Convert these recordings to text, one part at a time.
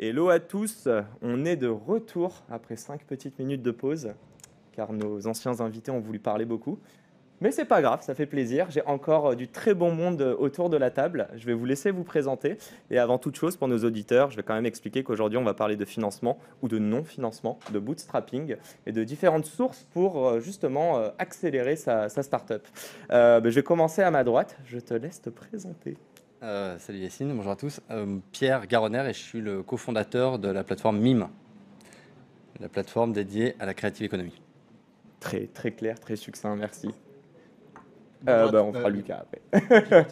Hello à tous, on est de retour après 5 petites minutes de pause, car nos anciens invités ont voulu parler beaucoup. Mais c'est pas grave, ça fait plaisir. J'ai encore du très bon monde autour de la table. Je vais vous laisser vous présenter. Et avant toute chose, pour nos auditeurs, je vais quand même expliquer qu'aujourd'hui, on va parler de financement ou de non-financement, de bootstrapping et de différentes sources pour justement accélérer sa startup. Je vais commencer à ma droite. Je te laisse te présenter. Salut Yacine, bonjour à tous. Pierre Garonner et je suis le cofondateur de la plateforme MIME, la plateforme dédiée à la creative economy. Très, très clair, très succinct, merci. Bonjour, On fera Lucas après.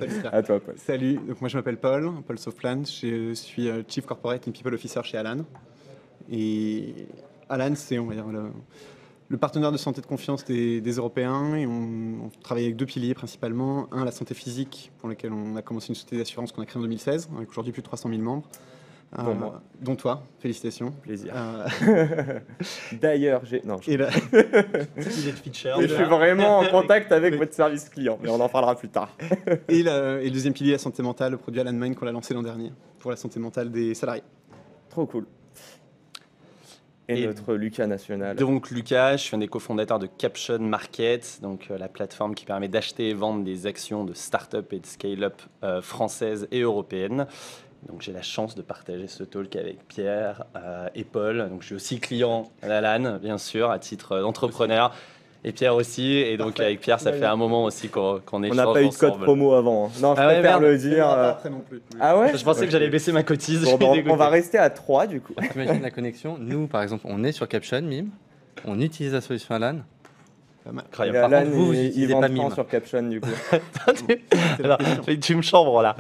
Lucas. À toi, Paul. Salut, donc moi je m'appelle Paul Sofplan, je suis Chief Corporate and People Officer chez Alan. Et Alan, c'est on va dire, le partenaire de santé de confiance des Européens. Et on travaille avec deux piliers principalement. Un, la santé physique, pour lequel on a commencé une société d'assurance qu'on a créée en 2016, avec aujourd'hui plus de 300 000 membres. Dont toi, félicitations. Plaisir. D'ailleurs, je suis vraiment en contact avec votre service client, mais on en parlera plus tard. et le deuxième pilier, la santé mentale, le produit Alan Mind qu'on a lancé l'an dernier pour la santé mentale des salariés. Trop cool. Et notre Lucas national. Donc Lucas, je suis un des cofondateurs de Caption Market, donc la plateforme qui permet d'acheter et vendre des actions de start-up et de scale-up françaises et européennes. Donc j'ai la chance de partager ce talk avec Pierre et Paul. Donc je suis aussi client d'Alan, bien sûr, à titre d'entrepreneur. Et Pierre aussi. Et donc avec Pierre, ça fait un moment aussi qu'on échange. On n'a pas eu de code promo avant. Non, je préfère le dire. Après non plus. Ah ouais. Je pensais que j'allais baisser ma cotise. On va rester à 3 du coup. T'imagines la connexion? Nous, par exemple, on est sur Caption, MIME. On utilise la solution Alan. Incroyable. Alan, il vend pas sur Caption du coup. Alors, tu me chambres là.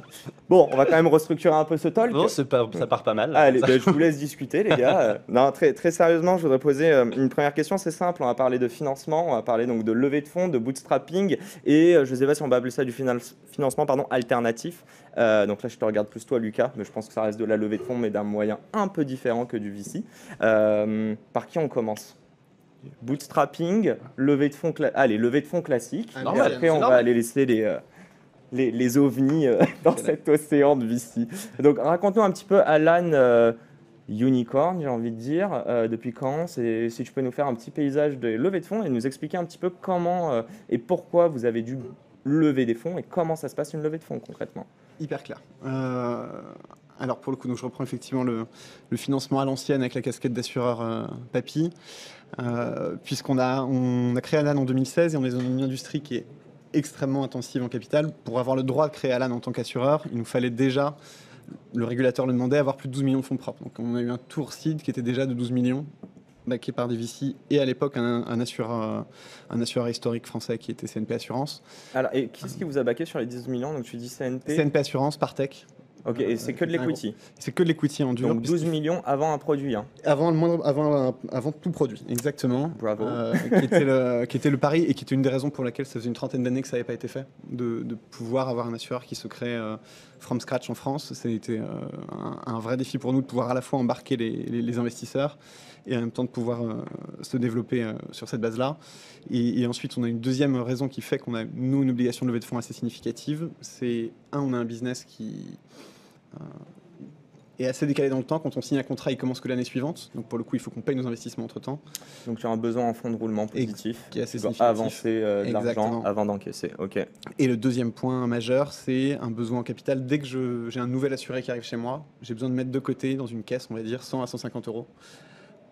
Bon, on va quand même restructurer un peu ce talk. Bon, ça part pas mal. Allez, je vous laisse discuter les gars. Non, très sérieusement, je voudrais poser une première question. C'est simple, on va parler de financement, on va parler donc de levée de fonds, de bootstrapping et je ne sais pas si on va appeler ça du financement alternatif. Donc là, je te regarde plus toi Lucas, mais je pense que ça reste de la levée de fonds mais d'un moyen un peu différent que du VC. Par qui on commence? Bootstrapping, levée de fonds, levée de fonds classique. Et après, on va aller laisser les ovnis dans cet océan de VC. Donc, raconte-nous un petit peu, Alan Unicorn, j'ai envie de dire. Depuis quand? Si tu peux nous faire un petit paysage de levée de fonds et nous expliquer un petit peu comment et pourquoi vous avez dû lever des fonds et comment ça se passe une levée de fonds concrètement. Hyper clair. Alors pour le coup, donc je reprends effectivement le financement à l'ancienne avec la casquette d'assureur papy, puisqu'on a créé Alan en 2016 et on est dans une industrie qui est extrêmement intensive en capital. Pour avoir le droit de créer Alan en tant qu'assureur, il nous fallait déjà, le régulateur le demandait, avoir plus de 12 millions de fonds propres. Donc on a eu un tour seed qui était déjà de 12 millions, backé par des VC et à l'époque un assureur historique français qui était CNP Assurance. Alors, et qu'est-ce qui vous a backé sur les 10 millions? Donc tu dis CNP CNP Assurance, Partech. Ok, et c'est que de l'equity. C'est que de l'equity en dur. Donc 12 millions avant un produit. Hein. Avant tout produit, exactement. Bravo. Qui était le pari et qui était une des raisons pour laquelle ça faisait une trentaine d'années que ça n'avait pas été fait, de pouvoir avoir un assureur qui se crée from scratch en France. C'était un vrai défi pour nous de pouvoir à la fois embarquer les investisseurs et en même temps de pouvoir se développer sur cette base-là. Et ensuite, on a une deuxième raison qui fait qu'on a, nous, une obligation de levée de fonds assez significative. C'est, on a un business qui est assez décalé dans le temps. Quand on signe un contrat, il commence que l'année suivante. Donc pour le coup, il faut qu'on paye nos investissements entre-temps. Donc tu as un besoin en fonds de roulement positif. Qui est assez significatif. Avancer de l'argent avant d'encaisser. Ok. Et le deuxième point majeur, c'est un besoin en capital. Dès que j'ai un nouvel assuré qui arrive chez moi, j'ai besoin de mettre de côté dans une caisse, on va dire 100 à 150 euros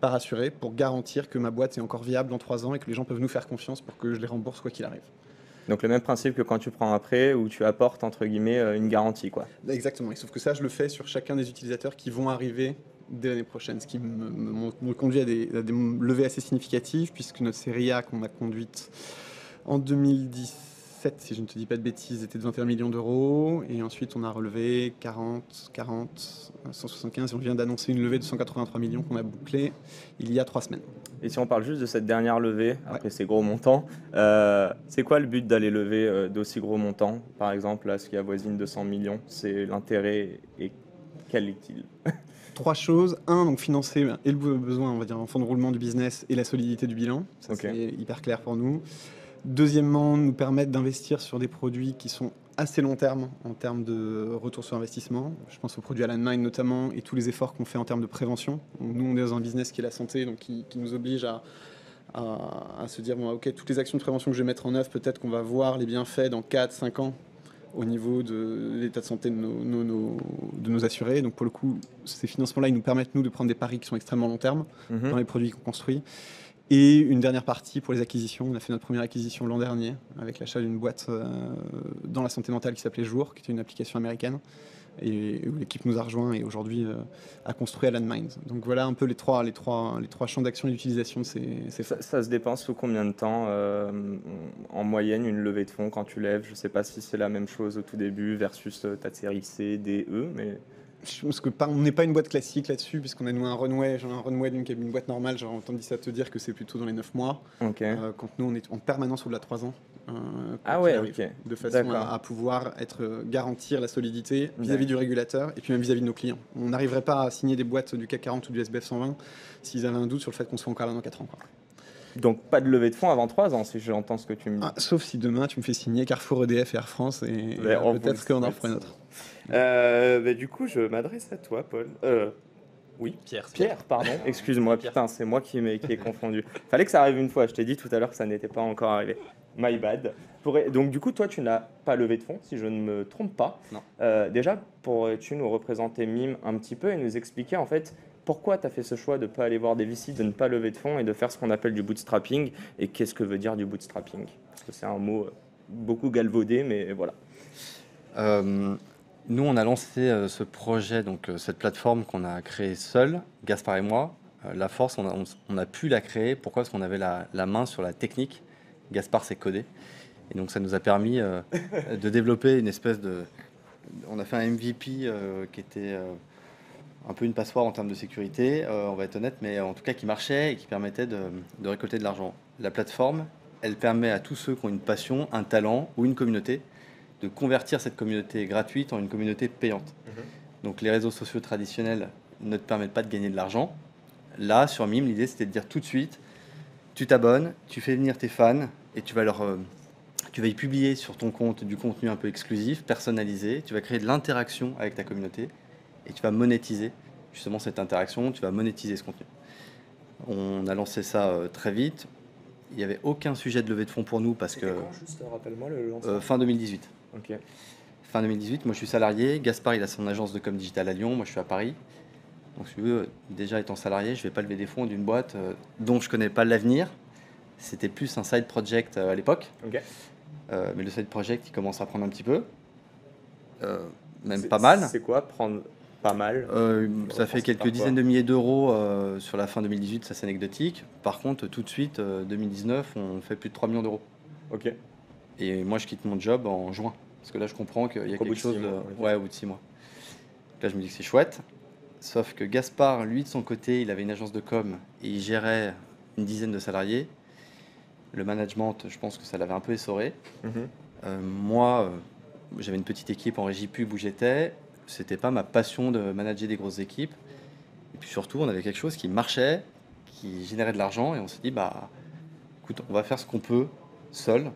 par assuré pour garantir que ma boîte est encore viable dans 3 ans et que les gens peuvent nous faire confiance pour que je les rembourse quoi qu'il arrive. Donc le même principe que quand tu prends un prêt où tu apportes entre guillemets une garantie quoi. Exactement, et sauf que ça je le fais sur chacun des utilisateurs qui vont arriver dès l'année prochaine, ce qui me conduit à des levées assez significatives puisque notre série A qu'on a conduite en 2017, si je ne te dis pas de bêtises, était de 21 millions d'euros et ensuite on a relevé 40, 175 et on vient d'annoncer une levée de 183 millions qu'on a bouclée il y a 3 semaines. Et si on parle juste de cette dernière levée, après ces gros montants, c'est quoi le but d'aller lever d'aussi gros montants? Par exemple, là, ce qui avoisine 200 millions, c'est l'intérêt et quel est-il? 3 choses. 1, donc financer et le besoin, on va dire, en fonds de roulement du business et la solidité du bilan. Ça, c'est hyper clair pour nous. Deuxièmement, nous permettre d'investir sur des produits qui sont assez long terme en termes de retour sur investissement. Je pense aux produits Landmine notamment et tous les efforts qu'on fait en termes de prévention. Donc, nous, on est dans un business qui est la santé, donc qui nous oblige à se dire, bon, ok, toutes les actions de prévention que je vais mettre en œuvre, peut-être qu'on va voir les bienfaits dans 4-5 ans au niveau de l'état de santé de nos assurés. Donc pour le coup, ces financements-là, ils nous permettent, nous, de prendre des paris qui sont extrêmement long terme dans les produits qu'on construit. Et une dernière partie pour les acquisitions. On a fait notre première acquisition l'an dernier avec l'achat d'une boîte dans la santé mentale qui s'appelait Jour, qui était une application américaine, et où l'équipe nous a rejoint et aujourd'hui a construit Landmine. Donc voilà un peu les trois champs d'action et d'utilisation de ces fonds. Ça se dépense sous combien de temps en moyenne une levée de fonds quand tu lèves? Je ne sais pas si c'est la même chose au tout début versus ta série C, D, E, mais... Je pense qu'on n'est pas une boîte classique là-dessus, puisqu'on a noué un runway, d'une boîte normale, j'aurais entendu ça te dire que c'est plutôt dans les 9 mois. Okay. Quand nous, on est en permanence au-delà de 3 ans. Ah ouais, ok. De façon à pouvoir garantir la solidité vis-à-vis du régulateur et puis même vis-à-vis de nos clients. On n'arriverait pas à signer des boîtes du CAC 40 ou du SBF 120 s'ils avaient un doute sur le fait qu'on soit encore là dans 4 ans. Quoi. Donc pas de levée de fonds avant 3 ans, si j'entends ce que tu me dis. Sauf si demain tu me fais signer Carrefour, EDF et Air France, et peut-être qu'on en ferait un autre. Du coup, je m'adresse à toi, Paul. Oui, Pierre, pardon. Excuse-moi, putain, c'est moi qui ai confondu. Fallait que ça arrive une fois. Je t'ai dit tout à l'heure que ça n'était pas encore arrivé. My bad. Donc du coup, toi, tu n'as pas levé de fonds, si je ne me trompe pas. Non. Déjà, pourrais-tu nous représenter MIM un petit peu et nous expliquer en fait pourquoi tu as fait ce choix de ne pas aller voir des VC, de ne pas lever de fonds et de faire ce qu'on appelle du bootstrapping? Et qu'est-ce que veut dire du bootstrapping? Parce que c'est un mot beaucoup galvaudé, mais voilà. Nous, on a lancé ce projet, donc cette plateforme qu'on a créée seul, Gaspard et moi. La force, on a pu la créer. Pourquoi? Parce qu'on avait la main sur la technique. Gaspard s'est codé. Et donc, ça nous a permis de développer une espèce de... On a fait un MVP qui était un peu une passoire en termes de sécurité, on va être honnête, mais en tout cas qui marchait et qui permettait de récolter de l'argent. La plateforme, elle permet à tous ceux qui ont une passion, un talent ou une communauté de convertir cette communauté gratuite en une communauté payante. Donc les réseaux sociaux traditionnels ne te permettent pas de gagner de l'argent. Là, sur Mime, l'idée c'était de dire tout de suite, tu t'abonnes, tu fais venir tes fans et tu vas y publier sur ton compte du contenu un peu exclusif, personnalisé, tu vas créer de l'interaction avec ta communauté et tu vas monétiser justement cette interaction, tu vas monétiser ce contenu. On a lancé ça très vite. Il n'y avait aucun sujet de levée de fonds pour nous parce que... Quand, juste, rappelle-moi le lancement. Fin 2018. Ok. Fin 2018, moi je suis salarié. Gaspard, il a son agence de com digital à Lyon. Moi je suis à Paris. Donc si tu veux, déjà étant salarié, je ne vais pas lever des fonds d'une boîte dont je ne connais pas l'avenir. C'était plus un side project à l'époque. Ok. Mais le side project, il commence à prendre un petit peu. Même pas mal. C'est quoi prendre pas mal? Ça fait quelques dizaines de milliers d'euros sur la fin 2018, ça c'est anecdotique. Par contre, tout de suite, 2019, on fait plus de 3 millions d'euros. Ok. Et moi, je quitte mon job en juin. Parce que là, je comprends qu'il y a quelque chose... Ouais, au bout de 6 mois. Là, je me dis que c'est chouette. Sauf que Gaspard, lui, de son côté, il avait une agence de com et il gérait une dizaine de salariés. Le management, je pense que ça l'avait un peu essoré. Moi, j'avais une petite équipe en régie pub où j'étais. C'était pas ma passion de manager des grosses équipes. Et puis surtout, on avait quelque chose qui marchait, qui générait de l'argent. Et on s'est dit, bah, écoute, on va faire ce qu'on peut seul,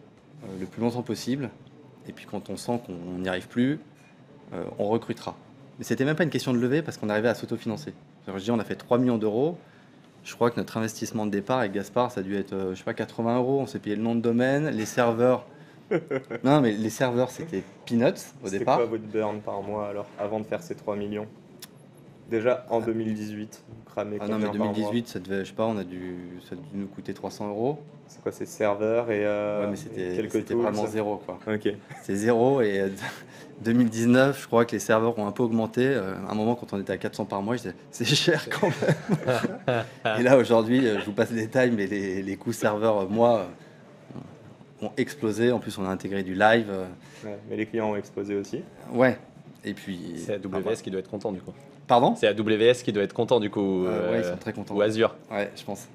le plus longtemps possible. Et puis quand on sent qu'on n'y arrive plus, on recrutera. Mais c'était même pas une question de lever parce qu'on arrivait à s'autofinancer. Je dis, on a fait 3 millions d'euros. Je crois que notre investissement de départ avec Gaspard, ça a dû être, je sais pas, 80 euros. On s'est payé le nom de domaine, les serveurs. Non, mais les serveurs, c'était peanuts au départ. C'était quoi votre burn par mois alors, avant de faire ces 3 millions? Déjà en 2018, vous cramez non, mais 2018, ça devait, je sais pas, ça a dû nous coûter 300 euros. C'est quoi, ces serveurs et ouais, mais c'était vraiment zéro, quoi. Ok. C'est zéro et 2019, je crois que les serveurs ont un peu augmenté. À un moment, quand on était à 400 par mois, je disais, c'est cher quand même. Et là, aujourd'hui, je vous passe les détails, mais les coûts serveurs, moi, ont explosé. En plus, on a intégré du live. Ouais, mais les clients ont explosé aussi. Ouais. Et puis... C'est AWS qui doit être content, du coup. Pardon? C'est AWS qui doit être content, du coup. Ouais, ils sont très contents. Ou Azure. Ouais, je pense.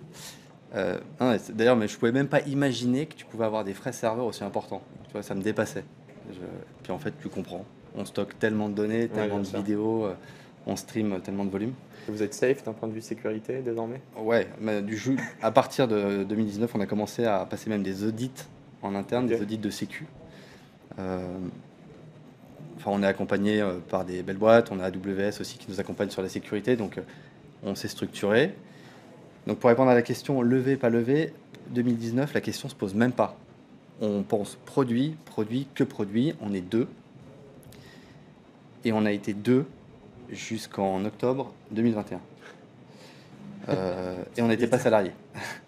D'ailleurs, mais je pouvais même pas imaginer que tu pouvais avoir des frais serveurs aussi importants. Tu vois, ça me dépassait. Puis en fait, tu comprends. On stocke tellement de données, tellement de vidéos, on stream tellement de volume. Vous êtes safe d'un point de vue sécurité désormais? Ouais, mais à partir de 2019, on a commencé à passer même des audits en interne, des audits de sécu. enfin, on est accompagné par des belles boîtes, on a AWS aussi qui nous accompagne sur la sécurité, donc on s'est structuré. Donc pour répondre à la question lever, pas lever, 2019, la question se pose même pas. On pense produit, que produit, on est 2. Et on a été 2 jusqu'en octobre 2021. Et on n'était pas salariés.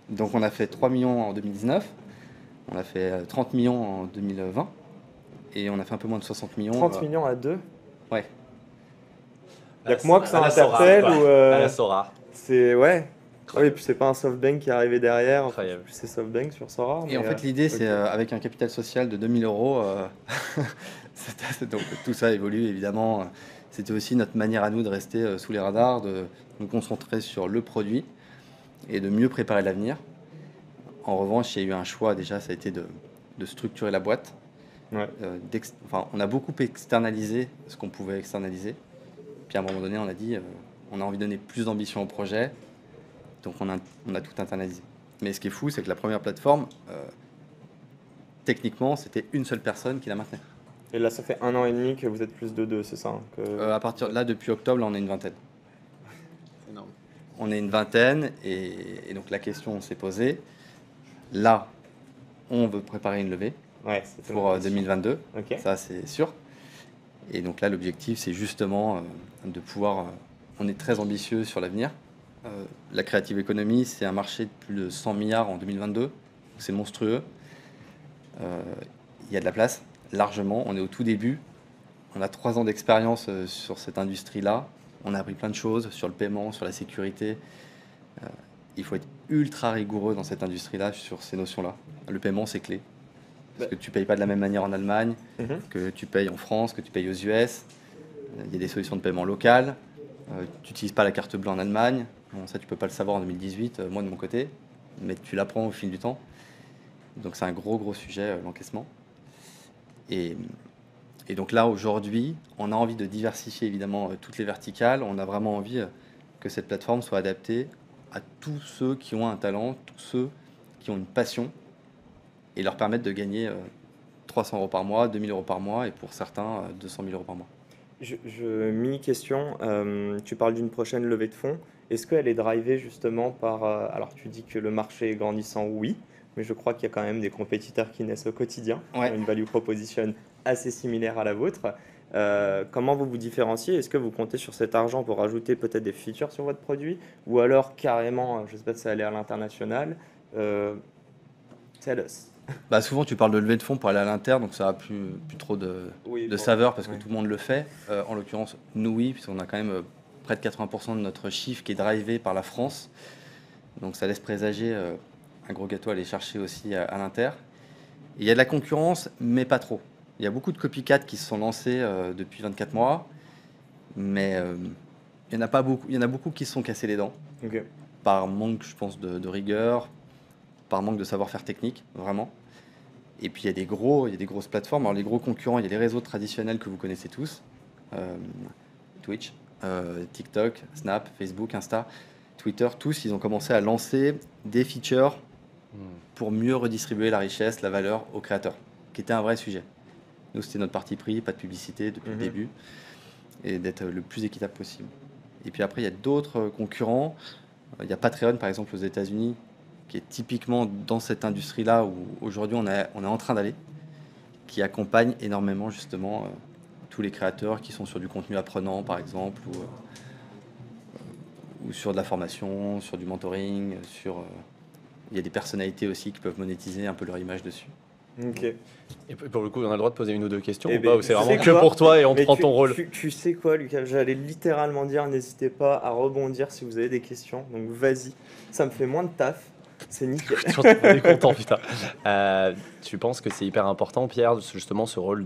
Donc on a fait 3 millions en 2019, on a fait 30 millions en 2020, et on a fait un peu moins de 60 millions. 30 millions à 2 ? Ouais. Il n'y a que moi que ça interpelle ou À la Sora. c'est ouais. Oui, puis c'est pas un SoftBank qui est arrivé derrière. Incroyable. C'est SoftBank sur Sora. Et en fait, l'idée, c'est avec un capital social de 2000 euros, donc tout ça évolue évidemment. C'était aussi notre manière à nous de rester sous les radars, de nous concentrer sur le produit et de mieux préparer l'avenir. En revanche, il y a eu un choix déjà, ça a été de structurer la boîte. Ouais. Enfin, on a beaucoup externalisé ce qu'on pouvait externaliser. Puis à un moment donné, on a dit, on a envie de donner plus d'ambition au projet. Donc on a tout internalisé. Mais ce qui est fou, c'est que la première plateforme, techniquement, c'était une seule personne qui la maintenait. Et là, ça fait 1 an et demi que vous êtes plus de 2, c'est ça À partir de là, depuis octobre, là, on est une vingtaine. C'est énorme. On est une vingtaine, et donc la question s'est posée. Là, on veut préparer une levée pour 2022, Ok. ça c'est sûr. Et donc là, l'objectif, c'est justement de pouvoir... on est très ambitieux sur l'avenir. La creative economy, c'est un marché de plus de 100 milliards en 2022. C'est monstrueux. Il y a de la place, largement. On est au tout début. On a 3 ans d'expérience sur cette industrie-là. On a appris plein de choses sur le paiement, sur la sécurité. Il faut être ultra rigoureux dans cette industrie-là, sur ces notions-là. Le paiement, c'est clé. Parce que tu ne payes pas de la même manière en Allemagne, que tu payes en France, que tu payes aux US. Il y a des solutions de paiement locales. Tu n'utilises pas la carte bleue en Allemagne. Bon, ça, tu ne peux pas le savoir en 2018, moi de mon côté. Mais tu l'apprends au fil du temps. Donc c'est un gros sujet, l'encaissement. Et donc là, aujourd'hui, on a envie de diversifier évidemment toutes les verticales. On a vraiment envie que cette plateforme soit adaptée à tous ceux qui ont un talent, tous ceux qui ont une passion, et leur permettre de gagner 300 euros par mois, 2000 euros par mois, et pour certains, 200 000 euros par mois. Mini-question, tu parles d'une prochaine levée de fonds. Est-ce qu'elle est drivée justement par... alors tu dis que le marché est grandissant, oui, mais je crois qu'il y a quand même des compétiteurs qui naissent au quotidien, qui ont une value proposition assez similaire à la vôtre. Comment vous vous différenciez? Est-ce que vous comptez sur cet argent pour rajouter peut-être des features sur votre produit, ou alors carrément, je ne sais pas si ça allait à l'international, tell us. Bah souvent, tu parles de levée de fonds pour aller à l'inter, donc ça n'a plus trop de saveur parce que tout le monde le fait. En l'occurrence, nous, oui, puisqu'on a quand même près de 80% de notre chiffre qui est drivé par la France. Donc ça laisse présager un gros gâteau à aller chercher aussi à l'inter. Il y a de la concurrence, mais pas trop. Il y a beaucoup de copycats qui se sont lancés depuis 24 mois, mais il y en a pas beaucoup. Il y en a beaucoup qui se sont cassés les dents par manque, je pense, de rigueur, par manque de savoir-faire technique, vraiment. Et puis il y a des grosses plateformes. Alors les gros concurrents, il y a les réseaux traditionnels que vous connaissez tous, Twitch, TikTok, Snap, Facebook, Insta, Twitter, tous, ils ont commencé à lancer des features pour mieux redistribuer la richesse, la valeur aux créateurs, qui était un vrai sujet. Nous, c'était notre parti pris, pas de publicité depuis le début, et d'être le plus équitable possible. Et puis après, il y a d'autres concurrents. Il y a Patreon, par exemple, aux États-Unis, qui est typiquement dans cette industrie-là où aujourd'hui on est en train d'aller, qui accompagne énormément justement tous les créateurs qui sont sur du contenu apprenant, par exemple, ou sur de la formation, sur du mentoring, il y a des personnalités aussi qui peuvent monétiser un peu leur image dessus. Ok. Et pour le coup, on a le droit de poser une ou deux questions Eh ou ben, pas, ou c'est tu vraiment sais que quoi pour toi et on Mais prend ton rôle? Tu sais quoi, Lucas? J'allais littéralement dire, n'hésitez pas à rebondir si vous avez des questions. Donc vas-y, ça me fait moins de taf. C'est nickel. On est content, putain. Tu penses que c'est hyper important, Pierre, justement, ce rôle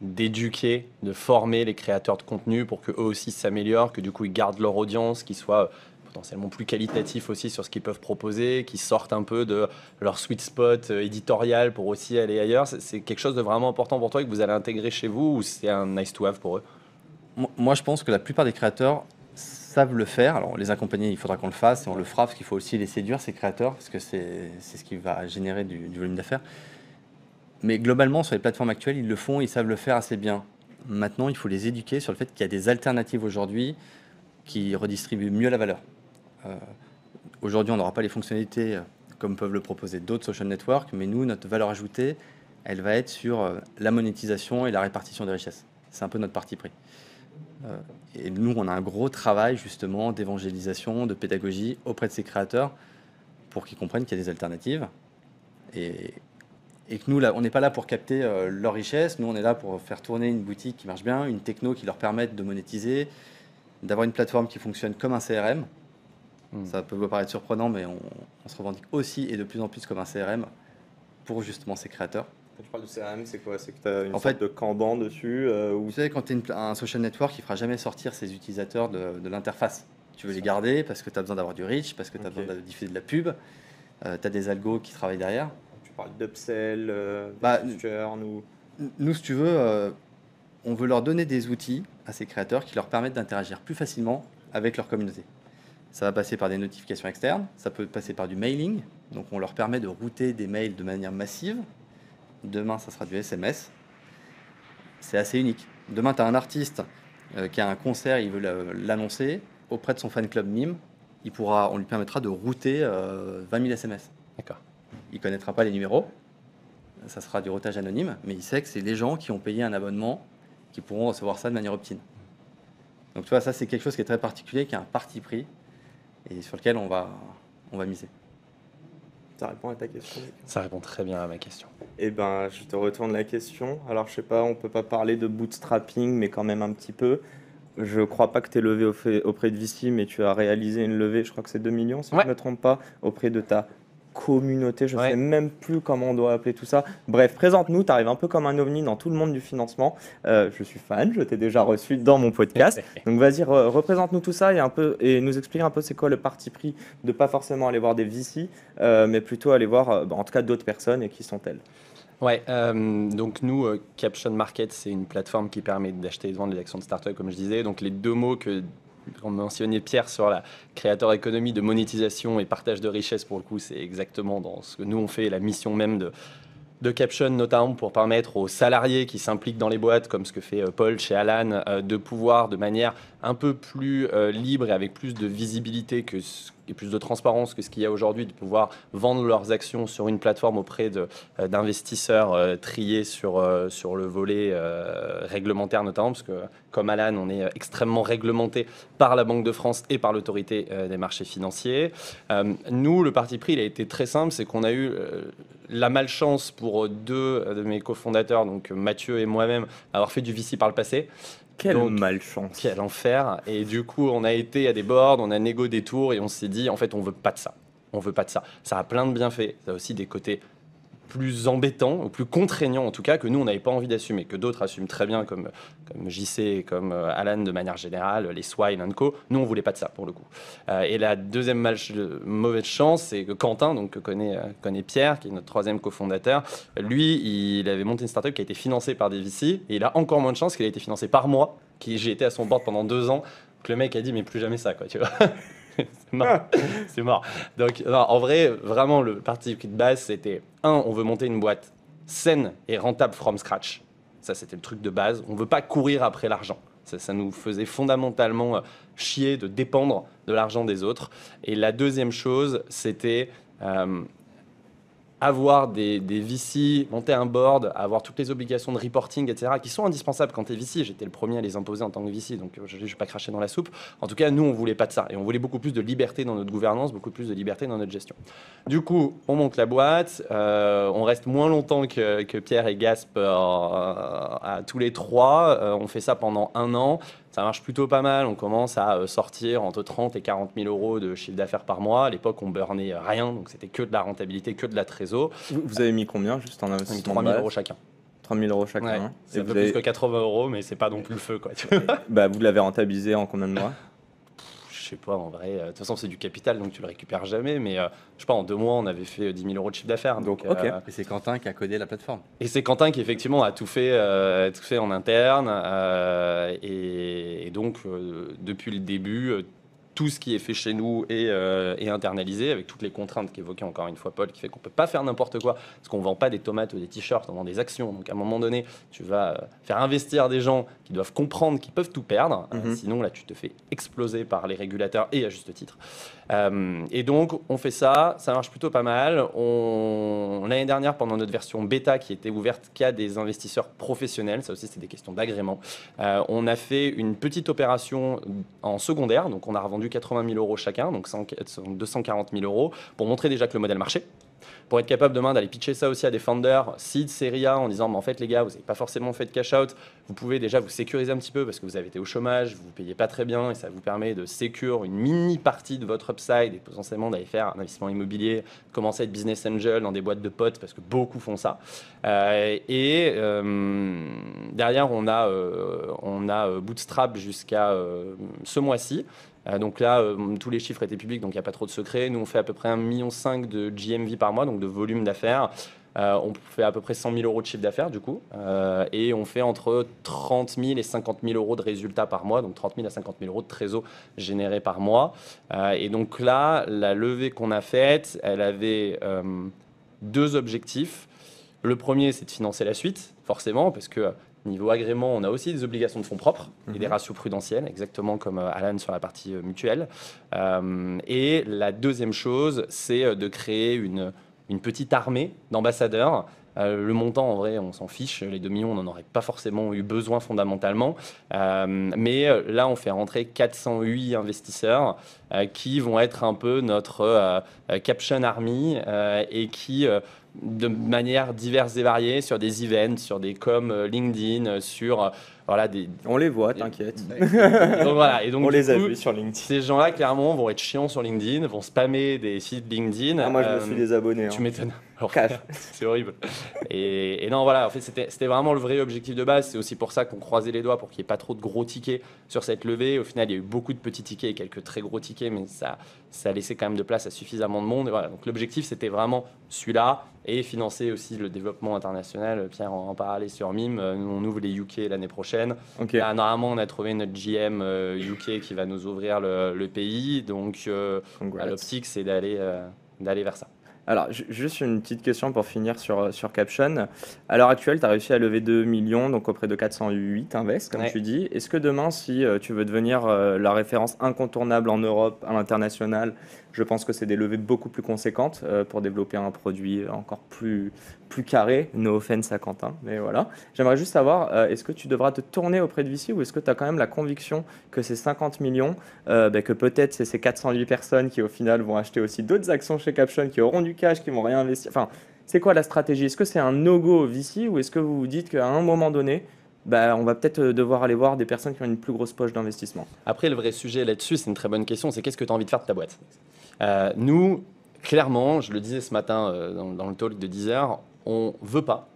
d'éduquer, de former les créateurs de contenu pour qu'eux aussi s'améliorent, que du coup ils gardent leur audience, qu'ils soient potentiellement plus qualitatifs aussi sur ce qu'ils peuvent proposer, qu'ils sortent un peu de leur sweet spot éditorial pour aussi aller ailleurs. C'est quelque chose de vraiment important pour toi et que vous allez intégrer chez vous, ou c'est un nice to have pour eux? Moi, je pense que la plupart des créateurs savent le faire. Alors, les accompagner, il faudra qu'on le fasse et on le fera parce qu'il faut aussi les séduire, ces créateurs, parce que c'est ce qui va générer du volume d'affaires. Mais globalement, sur les plateformes actuelles, ils le font, ils savent le faire assez bien. Maintenant, il faut les éduquer sur le fait qu'il y a des alternatives aujourd'hui qui redistribuent mieux la valeur. Aujourd'hui, on n'aura pas les fonctionnalités comme peuvent le proposer d'autres social networks, mais nous, notre valeur ajoutée, elle va être sur la monétisation et la répartition des richesses. C'est un peu notre parti pris. Et nous, on a un gros travail justement d'évangélisation, de pédagogie auprès de ces créateurs pour qu'ils comprennent qu'il y a des alternatives et que nous, là, on n'est pas là pour capter leur richesse. Nous, on est là pour faire tourner une boutique qui marche bien, une techno qui leur permette de monétiser, d'avoir une plateforme qui fonctionne comme un CRM. Ça peut vous paraître surprenant, mais on se revendique aussi et de plus en plus comme un CRM pour justement ces créateurs. Quand tu parles de CRM, c'est quoi? C'est que tu as une En sorte fait, de Kanban dessus Vous savez, quand tu es un social network, il ne fera jamais sortir ses utilisateurs de l'interface. Tu veux les garder parce que tu as besoin d'avoir du reach, parce que tu as besoin de diffuser de la pub, tu as des algos qui travaillent derrière. Tu parles d'upsell, Bah, de churn ou... Nous, si tu veux, on veut leur donner des outils à ces créateurs qui leur permettent d'interagir plus facilement avec leur communauté. Ça va passer par des notifications externes, ça peut passer par du mailing, donc on leur permet de router des mails de manière massive. Demain, ça sera du SMS. C'est assez unique. Demain, tu as un artiste qui a un concert, il veut l'annoncer auprès de son fan club Mime, on lui permettra de router 20 000 SMS. D'accord. Il ne connaîtra pas les numéros, ça sera du routage anonyme, mais il sait que c'est les gens qui ont payé un abonnement qui pourront recevoir ça de manière opt-in. Donc tu vois, ça c'est quelque chose qui est très particulier, qui a un parti pris et sur lequel on va miser. Ça répond à ta question? Ça répond très bien à ma question. Eh ben, je te retourne la question. Alors, je sais pas, on peut pas parler de bootstrapping, mais quand même un petit peu. Je crois pas que tu aies levé auprès de VC, mais tu as réalisé une levée, je crois que c'est 2 millions, si je ne me trompe pas, auprès de ta communauté. Je ne sais même plus comment on doit appeler tout ça. Bref, présente-nous, tu arrives un peu comme un ovni dans tout le monde du financement. Je suis fan, je t'ai déjà reçu dans mon podcast. Donc vas-y, représente-nous tout ça et nous explique un peu c'est quoi le parti pris de pas forcément aller voir des VC, mais plutôt aller voir en tout cas d'autres personnes et qui sont-elles. Ouais, donc nous, Caption Market, c'est une plateforme qui permet d'acheter et de vendre des actions de start-up, comme je disais. Donc les deux mots qu'on mentionnait Pierre sur la créateur économie de monétisation et partage de richesse, pour le coup, c'est exactement dans ce que nous on fait, la mission même de Caption, notamment pour permettre aux salariés qui s'impliquent dans les boîtes, comme ce que fait Paul chez Alan, de pouvoir de manière un peu plus libre et avec plus de visibilité et plus de transparence que ce qu'il y a aujourd'hui, de pouvoir vendre leurs actions sur une plateforme auprès d'investisseurs triés sur le volet réglementaire notamment, parce que comme Alan, on est extrêmement réglementé par la Banque de France et par l'autorité des marchés financiers. Nous, le parti pris, il a été très simple, c'est qu'on a eu la malchance pour deux de mes cofondateurs, donc Mathieu et moi-même, avoir fait du VC par le passé. Quelle malchance. Quel enfer. Et du coup, on a été à des boards, on a négocié des tours et on s'est dit, en fait, on veut pas de ça. On veut pas de ça. Ça a plein de bienfaits. Ça a aussi des côtés plus embêtants, ou plus contraignants en tout cas, que nous, on n'avait pas envie d'assumer, que d'autres assument très bien, comme JC et comme Alan de manière générale, les Swile & Co. Nous, on voulait pas de ça, pour le coup. Et la deuxième mauvaise chance, c'est que Quentin, donc, que connaît Pierre, qui est notre troisième cofondateur, lui, il avait monté une startup qui a été financée par des VC, et il a encore moins de chance qu'il a été financé par moi, j'ai été à son board pendant 2 ans, que le mec a dit, mais plus jamais ça, quoi, tu vois. C'est mort. C'est mort. Donc, non, en vrai, vraiment, le parti pris de base, c'était on veut monter une boîte saine et rentable from scratch. Ça, c'était le truc de base. On ne veut pas courir après l'argent. Ça nous faisait fondamentalement chier de dépendre de l'argent des autres. Et la deuxième chose, c'était avoir des VC, monter un board, avoir toutes les obligations de reporting, etc., qui sont indispensables quand tu es VC. J'étais le premier à les imposer en tant que VC, donc je ne vais pas cracher dans la soupe. En tout cas, nous, on ne voulait pas de ça. Et on voulait beaucoup plus de liberté dans notre gouvernance, beaucoup plus de liberté dans notre gestion. Du coup, on monte la boîte, on reste moins longtemps que Pierre et Gasp à tous les trois. On fait ça pendant 1 an. Ça marche plutôt pas mal. On commence à sortir entre 30 et 40 000 euros de chiffre d'affaires par mois. À l'époque, on burnait rien, donc c'était que de la rentabilité, que de la trésor. Vous avez mis combien juste en investissement? 3 000 euros chacun. 3 000 euros chacun. Ouais, c'est un peu plus que 80 euros, mais c'est pas non plus le feu, quoi. Bah, vous l'avez rentabilisé en combien de mois? Je sais pas, en vrai. De toute façon, c'est du capital, donc tu le récupères jamais. Mais je sais pas, en 2 mois, on avait fait 10 000 euros de chiffre d'affaires. Donc, ok. Et c'est Quentin qui a codé la plateforme. Et c'est Quentin qui, effectivement, a tout fait en interne. Et donc, depuis le début, tout ce qui est fait chez nous est internalisé, avec toutes les contraintes qu'évoquait encore une fois Paul, qui fait qu'on ne peut pas faire n'importe quoi, parce qu'on ne vend pas des tomates ou des t-shirts, on vend des actions. Donc à un moment donné, tu vas faire investir des gens qui doivent comprendre qu'ils peuvent tout perdre, sinon là tu te fais exploser par les régulateurs, et à juste titre. Et donc on fait ça marche plutôt pas mal. L'année dernière, pendant notre version bêta qui était ouverte qu'à des investisseurs professionnels, ça aussi c'est des questions d'agrément, on a fait une petite opération en secondaire, donc on a revendu 80 000 euros chacun, donc 240 000 euros, pour montrer déjà que le modèle marchait, pour être capable demain d'aller pitcher ça aussi à des founders, seed, série A, en disant en fait les gars, vous n'avez pas forcément fait de cash out, vous pouvez déjà vous sécuriser un petit peu parce que vous avez été au chômage, vous ne payez pas très bien et ça vous permet de sécure une mini partie de votre upside et potentiellement d'aller faire un investissement immobilier, commencer à être business angel dans des boîtes de potes parce que beaucoup font ça. Derrière, on a Bootstrap jusqu'à ce mois-ci. Donc là, tous les chiffres étaient publics, donc il n'y a pas trop de secrets. Nous, on fait à peu près 1,5 million de GMV par mois, donc de volume d'affaires. On fait à peu près 100 000 euros de chiffre d'affaires, du coup. Et on fait entre 30 000 et 50 000 euros de résultats par mois, donc 30 000 à 50 000 euros de trésor générés par mois. Et donc là, la levée qu'on a faite, elle avait 2 objectifs. Le premier, c'est de financer la suite, forcément, parce que niveau agrément, on a aussi des obligations de fonds propres et des ratios prudentiels, exactement comme Alan sur la partie mutuelle. Et la deuxième chose, c'est de créer une petite armée d'ambassadeurs. Le montant, en vrai, on s'en fiche. Les 2 millions, on n'en aurait pas forcément eu besoin fondamentalement. Mais là, on fait rentrer 408 investisseurs qui vont être un peu notre Caption Army et qui... de manière diverse et variée, sur des events, sur des coms LinkedIn, sur voilà, On les voit, t'inquiète. Donc, voilà. Et donc, on les a coup, vus sur LinkedIn. Ces gens-là, clairement, vont être chiants sur LinkedIn, vont spammer des sites LinkedIn. Ah, moi, je me suis désabonné. Tu m'étonnes. Cash. C'est horrible. Et non, voilà, en fait, c'était vraiment le vrai objectif de base. C'est aussi pour ça qu'on croisait les doigts pour qu'il n'y ait pas trop de gros tickets sur cette levée. Au final, il y a eu beaucoup de petits tickets et quelques très gros tickets, mais ça a laissé quand même de place à suffisamment de monde. Et voilà, donc l'objectif, c'était vraiment celui-là et financer aussi le développement international. Pierre en parlait sur MIM. Nous, on ouvre les UK l'année prochaine. Okay. Là, normalement, on a trouvé notre GM UK qui va nous ouvrir le pays. Donc, l'optique, c'est d'aller vers ça. Alors, juste une petite question pour finir sur Caption. À l'heure actuelle, tu as réussi à lever 2 millions, donc auprès de 408 invests, comme tu dis. Est-ce que demain, si tu veux devenir la référence incontournable en Europe, à l'international, je pense que c'est des levées beaucoup plus conséquentes pour développer un produit encore plus carré. No offense à Quentin, mais voilà. J'aimerais juste savoir, est-ce que tu devras te tourner auprès de VC ou est-ce que tu as quand même la conviction que ces 50 millions, que peut-être c'est ces 408 personnes qui au final vont acheter aussi d'autres actions chez Caption, qui auront du cash, qui vont réinvestir. Enfin, c'est quoi la stratégie? Est-ce que c'est un no-go VC ou est-ce que vous vous dites qu'à un moment donné, on va peut-être devoir aller voir des personnes qui ont une plus grosse poche d'investissement? Après, le vrai sujet là-dessus, c'est une très bonne question, c'est qu'est-ce que tu as envie de faire de ta boîte? Nous, clairement, je le disais ce matin dans le talk de 10h, on ne veut pas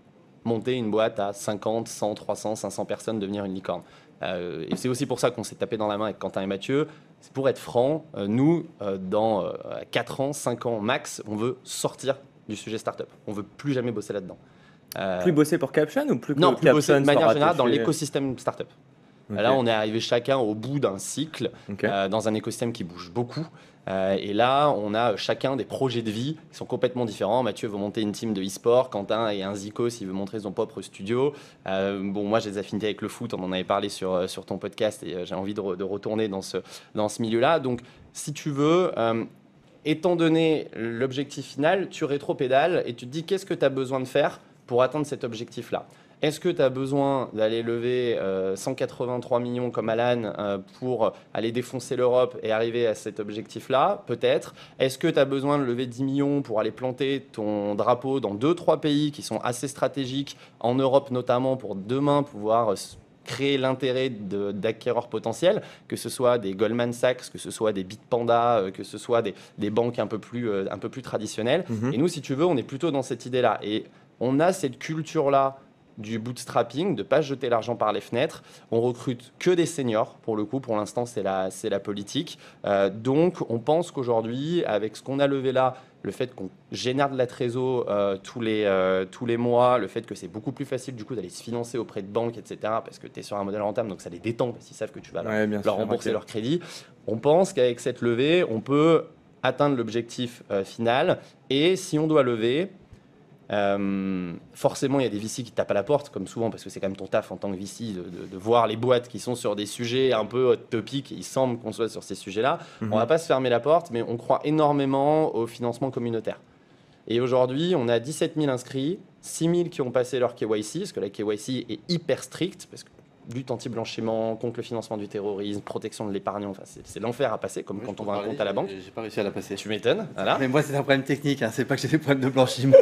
monter une boîte à 50, 100, 300, 500 personnes, devenir une licorne. Et c'est aussi pour ça qu'on s'est tapé dans la main avec Quentin et Mathieu. C'est pour être franc, nous, dans 4 ans, 5 ans max, on veut sortir du sujet startup. On ne veut plus jamais bosser là-dedans. Plus bosser pour Caption ou plus Non, plus bosser de manière générale dans rattacher... l'écosystème startup. Okay. Là, on est arrivé chacun au bout d'un cycle, dans un écosystème qui bouge beaucoup. Et là, on a chacun des projets de vie qui sont complètement différents. Mathieu veut monter une team de e-sport, Quentin et un Zikos, il veut montrer son propre studio. Moi, j'ai des affinités avec le foot, on en avait parlé sur ton podcast et j'ai envie de retourner dans ce milieu-là. Donc, si tu veux, étant donné l'objectif final, tu rétro-pédales et tu te dis qu'est-ce que tu as besoin de faire pour atteindre cet objectif-là. Est-ce que tu as besoin d'aller lever 183 millions comme Alan pour aller défoncer l'Europe et arriver à cet objectif-là? Peut-être. Est-ce que tu as besoin de lever 10 millions pour aller planter ton drapeau dans 2-3 pays qui sont assez stratégiques, en Europe notamment, pour demain pouvoir créer l'intérêt d'acquéreurs potentiels, que ce soit des Goldman Sachs, que ce soit des Bitpanda, que ce soit des banques un peu plus traditionnelles. Et nous, si tu veux, on est plutôt dans cette idée-là. Et on a cette culture-là du bootstrapping, de ne pas jeter l'argent par les fenêtres. On recrute que des seniors, pour le coup. Pour l'instant, c'est la politique. Donc, on pense qu'aujourd'hui, avec ce qu'on a levé là, le fait qu'on génère de la trésor tous les mois, le fait que c'est beaucoup plus facile du coup d'aller se financer auprès de banques, etc. Parce que tu es sur un modèle rentable, donc ça les détend, parce qu'ils savent que tu vas leur rembourser leur crédit. On pense qu'avec cette levée, on peut atteindre l'objectif final. Et si on doit lever, forcément, il y a des VC qui tapent à la porte, comme souvent, parce que c'est quand même ton taf en tant que VC de voir les boîtes qui sont sur des sujets un peu hot topic. Il semble qu'on soit sur ces sujets-là. On va pas se fermer la porte, mais on croit énormément au financement communautaire. Et aujourd'hui, on a 17 000 inscrits, 6 000 qui ont passé leur KYC, parce que la KYC est hyper stricte, parce que lutte anti-blanchiment, contre le financement du terrorisme, protection de l'épargnant, enfin, c'est l'enfer à passer, comme quand on va un compte à la banque. J'ai pas réussi à la passer. Tu m'étonnes, voilà. Mais moi, c'est un problème technique, hein. C'est pas que j'ai des problèmes de blanchiment.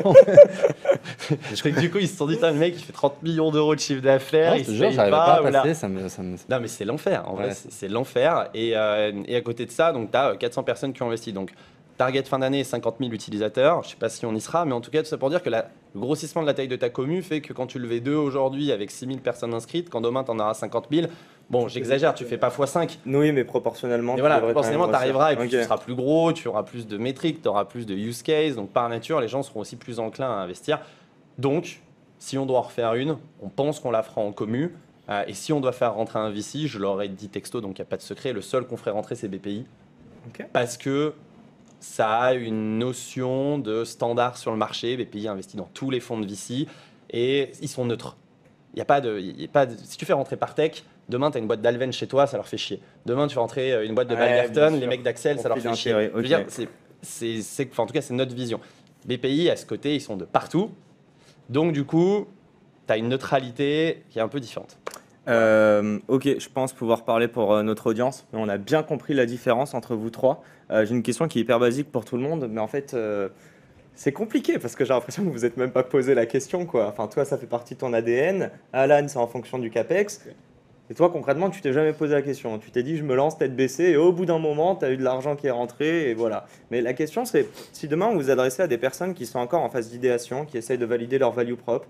Je crois que du coup, ils se sont dit, le mec, il fait 30 millions d'euros de chiffre d'affaires, Non, il je se te jure, paye j'arrivais pas. pas à passer, ça me... Non, mais c'est l'enfer, en vrai, Ouais. c'est l'enfer. Et à côté de ça, donc, tu as 400 personnes qui ont investi. Donc, target fin d'année, 50 000 utilisateurs. Je sais pas si on y sera, mais en tout cas, tout ça pour dire que le grossissement de la taille de ta commu fait que quand tu levais 2 aujourd'hui avec 6 000 personnes inscrites, quand demain, tu en auras 50 000, bon, j'exagère, tu fais pas x5. Oui, mais proportionnellement. Et voilà, tu devrais quand proportionnellement, même tu arriveras et puis grossir. tu seras plus gros, tu auras plus de métriques, tu auras plus de use case. Donc, par nature, les gens seront aussi plus enclins à investir. Donc, si on doit en refaire une, on pense qu'on la fera en commu. Et si on doit faire rentrer un VC, je leur ai dit texto, donc il n'y a pas de secret, le seul qu'on ferait rentrer, c'est BPI. Ok. Parce que ça a une notion de standard sur le marché. BPI investit dans tous les fonds de VC et ils sont neutres. Il y a pas de, si tu fais rentrer Partech, demain tu as une boîte d'Alven chez toi, ça leur fait chier. Demain tu fais rentrer une boîte de Ouais, Balgerton, bien les sûr. mecs d'Axel, ça leur fait chier. Conflit Je veux dire, d'intérêt, en tout cas, c'est notre vision. BPI, à ce côté, ils sont de partout. Donc, du coup, tu as une neutralité qui est un peu différente. Ok, je pense pouvoir parler pour notre audience, mais on a bien compris la différence entre vous trois. J'ai une question qui est hyper basique pour tout le monde, mais en fait, c'est compliqué parce que j'ai l'impression que vous n'êtes même pas posé la question, quoi. Enfin, toi, ça fait partie de ton ADN. Alan, c'est en fonction du CAPEX. Et toi, concrètement, tu t'es jamais posé la question. Tu t'es dit, je me lance tête baissée, et au bout d'un moment, tu as eu de l'argent qui est rentré, et voilà. Mais la question, c'est si demain, vous vous adressez à des personnes qui sont encore en phase d'idéation, qui essayent de valider leur value propre,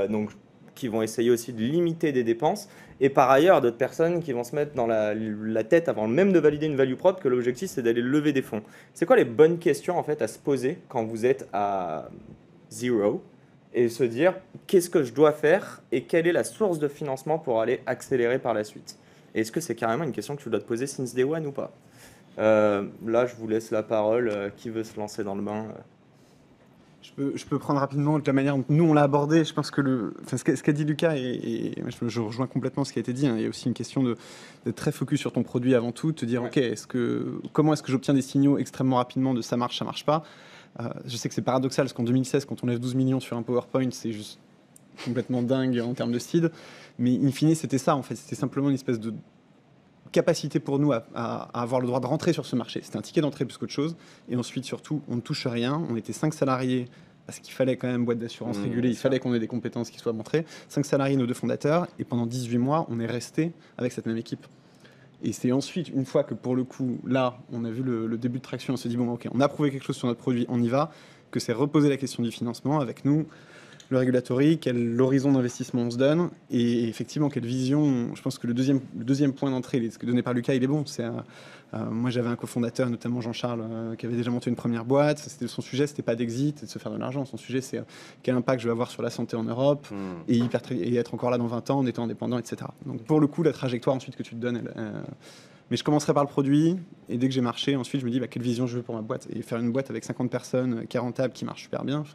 donc qui vont essayer aussi de limiter des dépenses, et par ailleurs, d'autres personnes qui vont se mettre dans la tête, avant même de valider une value propre, que l'objectif, c'est d'aller lever des fonds. C'est quoi les bonnes questions, en fait, à se poser quand vous êtes à zero et se dire qu'est-ce que je dois faire et quelle est la source de financement pour aller accélérer par la suite. Et est-ce que c'est carrément une question que tu dois te poser since day one ou pas? Là, je vous laisse la parole. Qui veut se lancer dans le bain? Je peux prendre rapidement de la manière dont nous on l'a abordé. Je pense que ce qu'a dit Lucas, je rejoins complètement ce qui a été dit. Hein. Il y a aussi une question d'être très focus sur ton produit avant tout, de te dire ok, comment est-ce que j'obtiens des signaux extrêmement rapidement de ça marche pas. Je sais que c'est paradoxal parce qu'en 2016, quand on lève 12 millions sur un PowerPoint, c'est juste complètement dingue en termes de seed. Mais in fine, c'était ça en fait. C'était simplement une espèce de capacité pour nous à avoir le droit de rentrer sur ce marché. C'était un ticket d'entrée plus qu'autre chose. Et ensuite, surtout, on ne touche rien. On était 5 salariés parce qu'il fallait quand même boîte d'assurance régulée. Il fallait qu'on ait des compétences qui soient montrées. 5 salariés, nos 2 fondateurs. Et pendant 18 mois, on est resté avec cette même équipe. Et c'est ensuite, une fois que pour le coup, là, on a vu le début de traction, on s'est dit, bon, ok, on a prouvé quelque chose sur notre produit, on y va, que c'est reposer la question du financement avec nous, le regulatory, quel horizon d'investissement on se donne, et effectivement, quelle vision. Je pense que le deuxième point d'entrée, ce que donné par Lucas, il est bon. Moi, j'avais un cofondateur, notamment Jean-Charles, qui avait déjà monté une première boîte. Son sujet, c'était pas d'exit et de se faire de l'argent. Son sujet, c'est quel impact je vais avoir sur la santé en Europe et être encore là dans 20 ans en étant indépendant, etc. Donc, pour le coup, la trajectoire ensuite que tu te donnes, mais je commencerai par le produit, et dès que j'ai marché, ensuite je me dis quelle vision je veux pour ma boîte. Et faire une boîte avec 50 personnes, qui est rentable, qui marche super bien,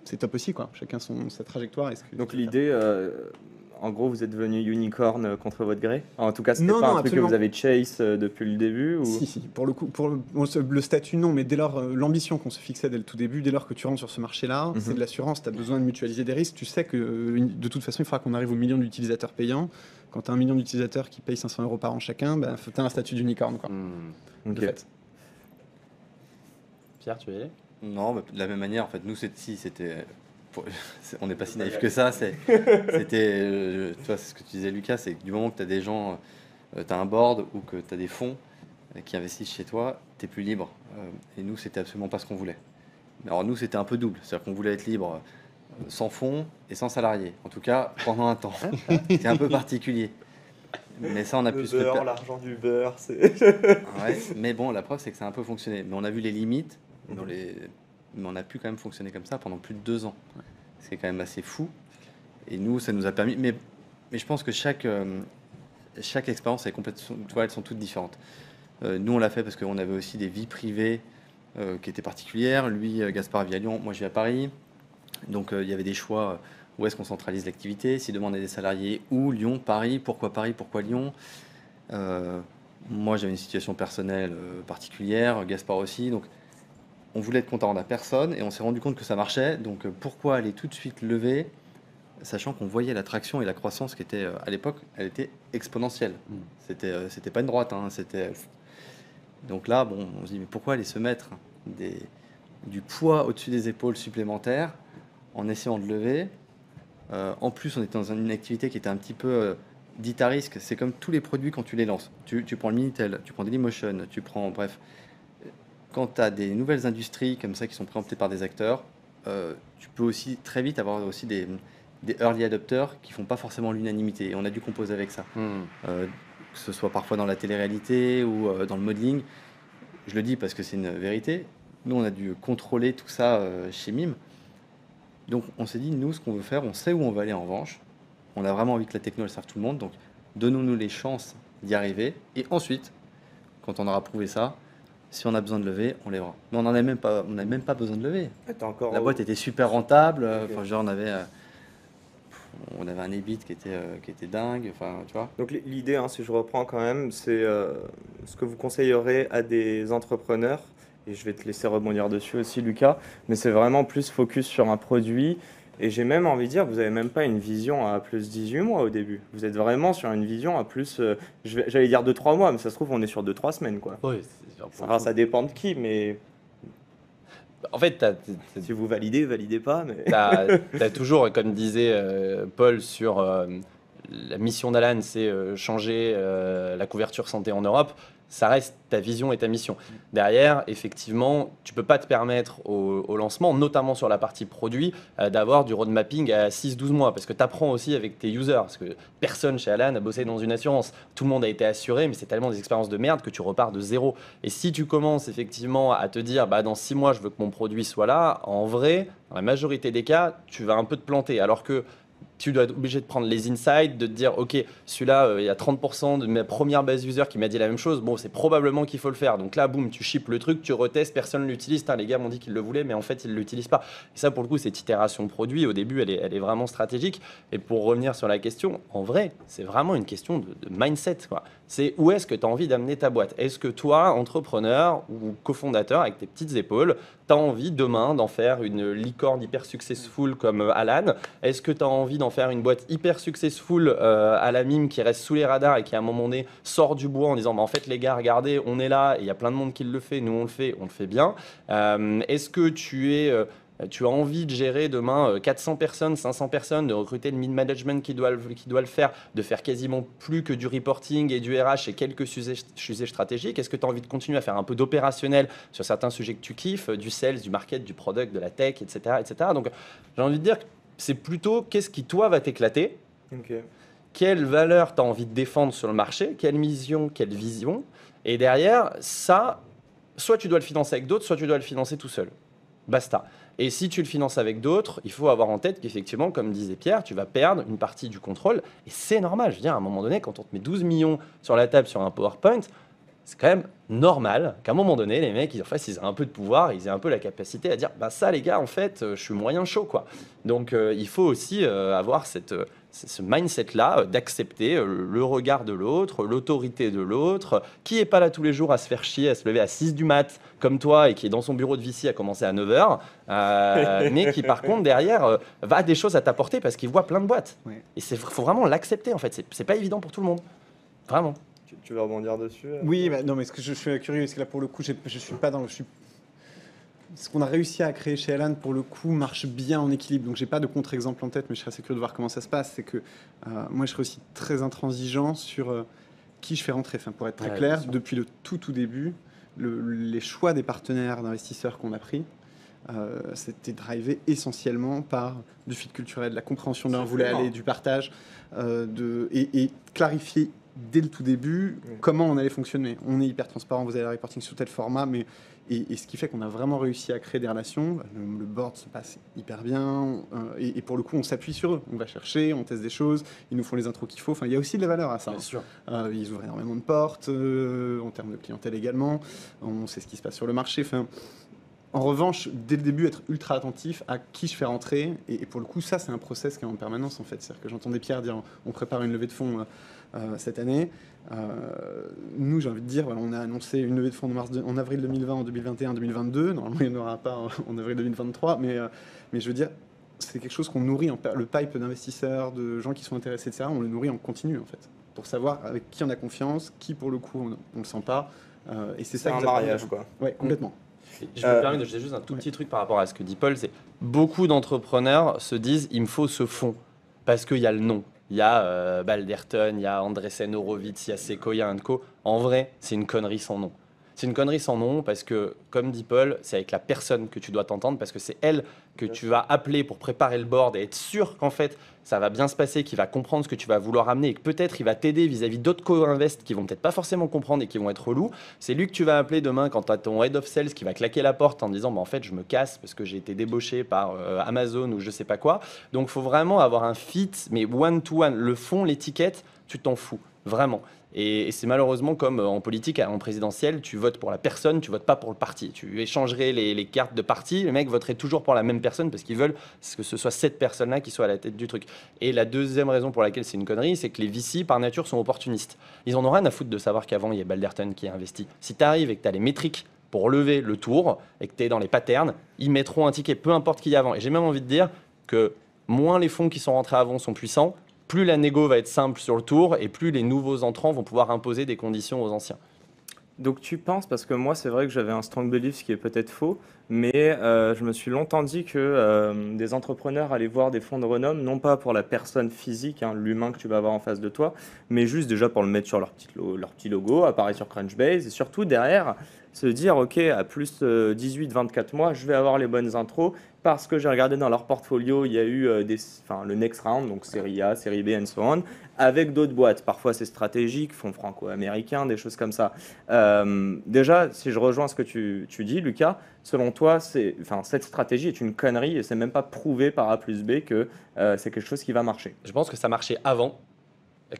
c'est top aussi, quoi. Chacun sa trajectoire. Donc l'idée, en gros, vous êtes devenu unicorn contre votre gré? En tout cas, c'était Non, pas non, un truc absolument. que vous avez chase depuis le début ou... Si, pour le coup, le statut, non, mais dès lors, l'ambition qu'on se fixait dès le tout début, dès lors que tu rentres sur ce marché-là, c'est de l'assurance, tu as besoin de mutualiser des risques, tu sais que de toute façon, il faudra qu'on arrive au million d'utilisateurs payants. Quand tu as 1 million d'utilisateurs qui payent 500 € par an chacun, tu as un statut d'unicorn, quoi. Ok. De fait. Pierre, tu veux y aller? Non, de la même manière, en fait, nous, on n'est pas si naïf que ça. C'était, tu vois, c'est ce que tu disais, Lucas, c'est que du moment que tu as des gens, tu as un board ou que tu as des fonds qui investissent chez toi, tu es plus libre. Et nous, c'était absolument pas ce qu'on voulait. Alors nous, c'était un peu double. C'est-à-dire qu'on voulait être libre sans fonds et sans salariés. En tout cas, pendant un temps. C'est un peu particulier. Mais ça, on a pu se beurre, l'argent du beurre, c'est... Ouais, mais bon, la preuve, c'est que ça a un peu fonctionné. Mais on a vu les limites, mais on a pu quand même fonctionner comme ça pendant plus de 2 ans. C'est quand même assez fou. Et nous, ça nous a permis... Mais je pense que chaque expérience est complètement... Tu vois, elles sont toutes différentes. Nous, on l'a fait parce qu'on avait aussi des vies privées qui étaient particulières. Lui, Gaspard vit à Lyon, moi je vis à Paris. Donc il y avait des choix, où est-ce qu'on centralise l'activité, si demain on a des salariés, où Lyon, Paris, pourquoi Lyon. Moi j'avais une situation personnelle particulière, Gaspard aussi, donc on voulait être content, on n'a personne, et on s'est rendu compte que ça marchait, donc pourquoi aller tout de suite lever, sachant qu'on voyait l'attraction et la croissance qui était, à l'époque, elle était exponentielle. C'était pas une droite, hein, c'était... Donc là, bon, on se dit, mais pourquoi aller se mettre du poids au-dessus des épaules supplémentaires en essayant de lever. En plus, on était dans une activité qui était un petit peu dite à risque. C'est comme tous les produits quand tu les lances. Tu prends le Minitel, tu prends Dailymotion, tu prends... Bref, quand tu as des nouvelles industries comme ça qui sont présentées par des acteurs, tu peux aussi très vite avoir aussi des early adopters qui font pas forcément l'unanimité. Et on a dû composer avec ça. Que ce soit parfois dans la télé-réalité ou dans le modeling. Je le dis parce que c'est une vérité. Nous, on a dû contrôler tout ça chez MIM. Donc, on s'est dit, nous, ce qu'on veut faire, on sait où on va aller en revanche. On a vraiment envie que la techno, elle serve tout le monde. Donc, donnons-nous les chances d'y arriver. Et ensuite, quand on aura prouvé ça, si on a besoin de lever, on lèvera. Mais on n'a même pas besoin de lever. La boîte était super rentable. Enfin, genre, on avait un EBIT qui était dingue, enfin, tu vois. Donc l'idée, hein, si je reprends quand même, c'est ce que vous conseillerez à des entrepreneurs, et je vais te laisser rebondir dessus aussi, Lucas, mais c'est vraiment plus focus sur un produit. Et j'ai même envie de dire, vous n'avez même pas une vision à plus 18 mois au début. Vous êtes vraiment sur une vision à plus, j'allais dire 2-3 mois, mais ça se trouve, on est sur 2-3 semaines, quoi. Oui, Ça dépend de qui, mais... En fait, si vous validez pas, mais... t'as toujours, comme disait Paul sur la mission d'Alan, c'est changer la couverture santé en Europe. Ça reste ta vision et ta mission. Derrière, effectivement, tu peux pas te permettre au lancement, notamment sur la partie produit, d'avoir du road mapping à 6-12 mois, parce que tu apprends aussi avec tes users, parce que personne chez Alan a bossé dans une assurance. Tout le monde a été assuré, mais c'est tellement des expériences de merde que tu repars de zéro. Et si tu commences effectivement à te dire, bah, dans 6 mois, je veux que mon produit soit là, en vrai, dans la majorité des cas, tu vas un peu te planter. Alors que tu dois être obligé de prendre les insights, de te dire, ok, celui-là, il y a 30% de ma première base user qui m'a dit la même chose, bon, c'est probablement qu'il faut le faire. Donc là, boum, tu ships le truc, tu retestes, personne ne l'utilise. Les gars m'ont dit qu'ils le voulaient, mais en fait, ils ne l'utilisent pas. Et ça, pour le coup, cette itération produit, au début, elle est vraiment stratégique. Et pour revenir sur la question, en vrai, c'est vraiment une question de mindset, quoi. C'est où est-ce que tu as envie d'amener ta boîte? Est-ce que toi, entrepreneur ou cofondateur avec tes petites épaules, tu as envie demain d'en faire une licorne hyper successful comme Alan? Est-ce que tu as envie d'en faire une boîte hyper successful à la mime qui reste sous les radars et qui à un moment donné sort du bois en disant bah, en fait les gars regardez on est là et il y a plein de monde qui le fait, nous on le fait bien. Est-ce que tu as envie de gérer demain 400 personnes, 500 personnes, de recruter le mid-management qui doit le faire, de faire quasiment plus que du reporting et du RH et quelques sujets stratégiques? Est-ce que tu as envie de continuer à faire un peu d'opérationnel sur certains sujets que tu kiffes, du sales, du market, du product, de la tech, etc. etc. Donc j'ai envie de dire que c'est plutôt qu'est-ce qui toi va t'éclater, quelle valeur tu as envie de défendre sur le marché, quelle mission, quelle vision, et derrière ça, soit tu dois le financer avec d'autres, soit tu dois le financer tout seul. Basta. Et si tu le finances avec d'autres, il faut avoir en tête qu'effectivement, comme disait Pierre, tu vas perdre une partie du contrôle. Et c'est normal. Je veux dire, à un moment donné, quand on te met 12 millions sur la table sur un PowerPoint, c'est quand même normal qu'à un moment donné, les mecs, ils aient un peu de pouvoir, ils aient un peu la capacité à dire bah ça, les gars, en fait, je suis moyen chaud, quoi. Donc, il faut aussi avoir ce mindset-là d'accepter le regard de l'autre, l'autorité de l'autre, qui n'est pas là tous les jours à se faire chier, à se lever à 6 du mat, comme toi, et qui est dans son bureau de VC à commencer à 9h, mais qui, par contre, derrière, va à des choses à t'apporter parce qu'il voit plein de boîtes. Oui. Et il faut vraiment l'accepter, en fait. C'est pas évident pour tout le monde. Vraiment. Tu veux rebondir dessus? Oui, bah, non, mais je suis curieux, parce que là, pour le coup, je suis pas dans... Ce qu'on a réussi à créer chez Alan, pour le coup, marche bien en équilibre. Donc, j'ai pas de contre-exemple en tête, mais je serais assez curieux de voir comment ça se passe. C'est que moi, je serais aussi très intransigeant sur qui je fais rentrer. Enfin, pour être très clair, depuis le tout début, les choix des partenaires d'investisseurs qu'on a pris, c'était drivé essentiellement par du fit culturel, de la compréhension de là où on voulait aller, du partage, et clarifier dès le tout début comment on allait fonctionner. On est hyper transparent, vous avez le reporting sur tel format, mais et ce qui fait qu'on a vraiment réussi à créer des relations. Le board se passe hyper bien, et pour le coup, on s'appuie sur eux. On va chercher, on teste des choses, ils nous font les intros qu'il faut. Enfin, il y a aussi de la valeur à ça. Bien sûr. Ils ouvrent énormément de portes, en termes de clientèle également. On sait ce qui se passe sur le marché. Enfin, en revanche, dès le début, être ultra attentif à qui je fais rentrer. Et pour le coup, ça, c'est un process qui est en permanence, en fait. C'est-à-dire que j'entendais Pierre dire, on prépare une levée de fonds cette année. Nous, j'ai envie de dire, voilà, on a annoncé une levée de fonds en avril 2020, en 2021, 2022. Normalement, il n'y en aura pas en avril 2023. Mais je veux dire, c'est quelque chose qu'on nourrit, le pipe d'investisseurs, de gens qui sont intéressés, etc. On le nourrit en continu, en fait, pour savoir avec qui on a confiance, qui, pour le coup, on ne le sent pas. Et c'est ça un mariage, quoi. Oui, complètement. Je me permets de jeter juste un tout petit truc par rapport à ce que dit Paul, c'est beaucoup d'entrepreneurs se disent il me faut ce fonds parce qu'il y a le nom. Il y a Balderton, il y a Andreessen Horowitz, il y a Sequoia & Co. En vrai, c'est une connerie sans nom. C'est une connerie sans nom parce que, comme dit Paul, c'est avec la personne que tu dois t'entendre parce que c'est elle que tu vas appeler pour préparer le board et être sûr qu'en fait, ça va bien se passer, qu'il va comprendre ce que tu vas vouloir amener et que peut-être il va t'aider vis-à-vis d'autres co-invest qui vont peut-être pas forcément comprendre et qui vont être relous. C'est lui que tu vas appeler demain quand tu as ton head of sales qui va claquer la porte en disant bah, en fait, je me casse parce que j'ai été débauché par Amazon ou je sais pas quoi. Donc, il faut vraiment avoir un fit, mais one-to-one. Le fond, l'étiquette, tu t'en fous. Vraiment. Et c'est malheureusement comme en politique, en présidentielle, tu votes pour la personne, tu votes pas pour le parti. Tu échangerais les cartes de parti, les mecs voteraient toujours pour la même personne parce qu'ils veulent que ce soit cette personne-là qui soit à la tête du truc. Et la deuxième raison pour laquelle c'est une connerie, c'est que les VC, par nature, sont opportunistes. Ils en ont rien à foutre de savoir qu'avant, il y a Balderton qui a investi. Si tu arrives et que tu as les métriques pour lever le tour et que tu es dans les patterns, ils mettront un ticket, peu importe qui y a avant. Et j'ai même envie de dire que moins les fonds qui sont rentrés avant sont puissants, plus la négo va être simple sur le tour et plus les nouveaux entrants vont pouvoir imposer des conditions aux anciens. Donc tu penses, parce que moi c'est vrai que j'avais un strong belief, ce qui est peut-être faux, mais je me suis longtemps dit que des entrepreneurs allaient voir des fonds de renom, non pas pour la personne physique, hein, l'humain que tu vas avoir en face de toi, mais juste déjà pour le mettre sur leur petit logo, apparaître sur Crunchbase, et surtout derrière se dire ok, à plus 18-24 mois, je vais avoir les bonnes intros, parce que j'ai regardé dans leur portfolio, il y a eu le next round, donc série A, série B, and so on, avec d'autres boîtes. Parfois c'est stratégique, fonds franco-américains, des choses comme ça. Déjà, si je rejoins ce que tu dis, Lucas, selon toi, cette stratégie est une connerie et c'est même pas prouvé par A plus B que c'est quelque chose qui va marcher. Je pense que ça marchait avant,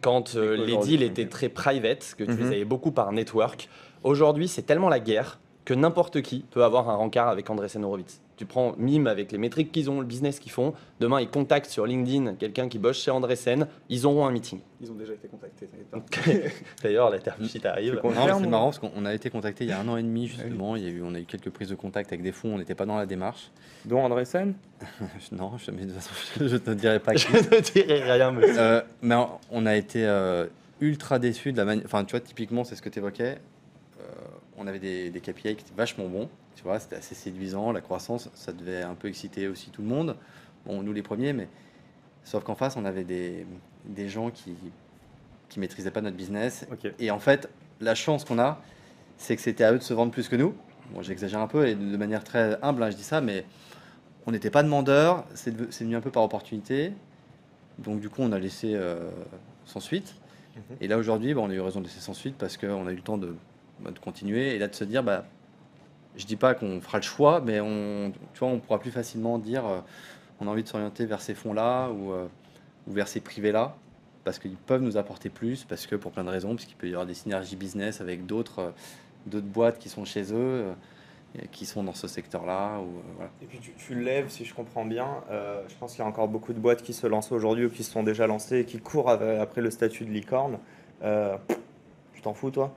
quand les deals étaient très private, que tu les avais beaucoup par network. Aujourd'hui, c'est tellement la guerre que n'importe qui peut avoir un rencard avec Andreessen Horowitz. Tu prends Mime avec les métriques qu'ils ont, le business qu'ils font. Demain, ils contactent sur LinkedIn quelqu'un qui bosse chez Andreessen. Ils auront un meeting. Ils ont déjà été contactés, t'inquiète pas. D'ailleurs, la term sheet arrive. Non, c'est marrant parce qu'on a été contacté il y a 1 an et demi justement. On a eu quelques prises de contact avec des fonds. On n'était pas dans la démarche. Dont De Non, de toute façon, je ne te dirai pas. Je ne dirai rien, monsieur. Mais on a été ultra déçus de la manière. Enfin, tu vois, typiquement, c'est ce que tu évoquais. On avait des KPI qui étaient vachement bons. Tu vois, c'était assez séduisant. La croissance, ça devait un peu exciter aussi tout le monde. Bon, nous les premiers, mais sauf qu'en face, on avait des gens qui maîtrisaient pas notre business. Okay. Et en fait, la chance qu'on a, c'est que c'était à eux de se vendre plus que nous. Bon, j'exagère un peu et de manière très humble, hein, je dis ça, mais on n'était pas demandeurs. C'est venu un peu par opportunité. Donc, du coup, on a laissé sans suite. Et là, aujourd'hui, on a eu raison de laisser sans suite parce qu'on a eu le temps de continuer et là de se dire je dis pas qu'on fera le choix mais on pourra plus facilement dire on a envie de s'orienter vers ces fonds là ou vers ces privés là parce qu'ils peuvent nous apporter plus parce que pour plein de raisons parce qu'il peut y avoir des synergies business avec d'autres boîtes qui sont chez eux qui sont dans ce secteur là voilà. Et puis tu lèves, si je comprends bien, je pense qu'il y a encore beaucoup de boîtes qui se lancent aujourd'hui ou qui se sont déjà lancées et qui courent après le statut de licorne. Tu t'en fous toi?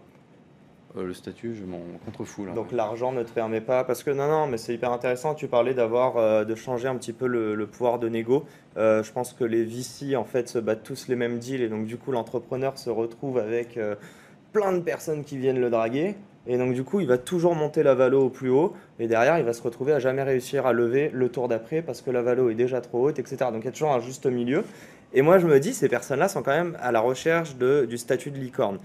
Le statut, je m'en contrefous là. Donc l'argent ne te permet pas, parce que non, mais c'est hyper intéressant, tu parlais de changer un petit peu le pouvoir de négo. Je pense que les VC en fait se battent tous les mêmes deals et donc du coup l'entrepreneur se retrouve avec plein de personnes qui viennent le draguer et donc du coup il va toujours monter la valo au plus haut et derrière il va se retrouver à jamais réussir à lever le tour d'après parce que la valo est déjà trop haute, etc. Donc il y a toujours un juste milieu. Et moi je me dis, ces personnes-là sont quand même à la recherche du statut de licorne.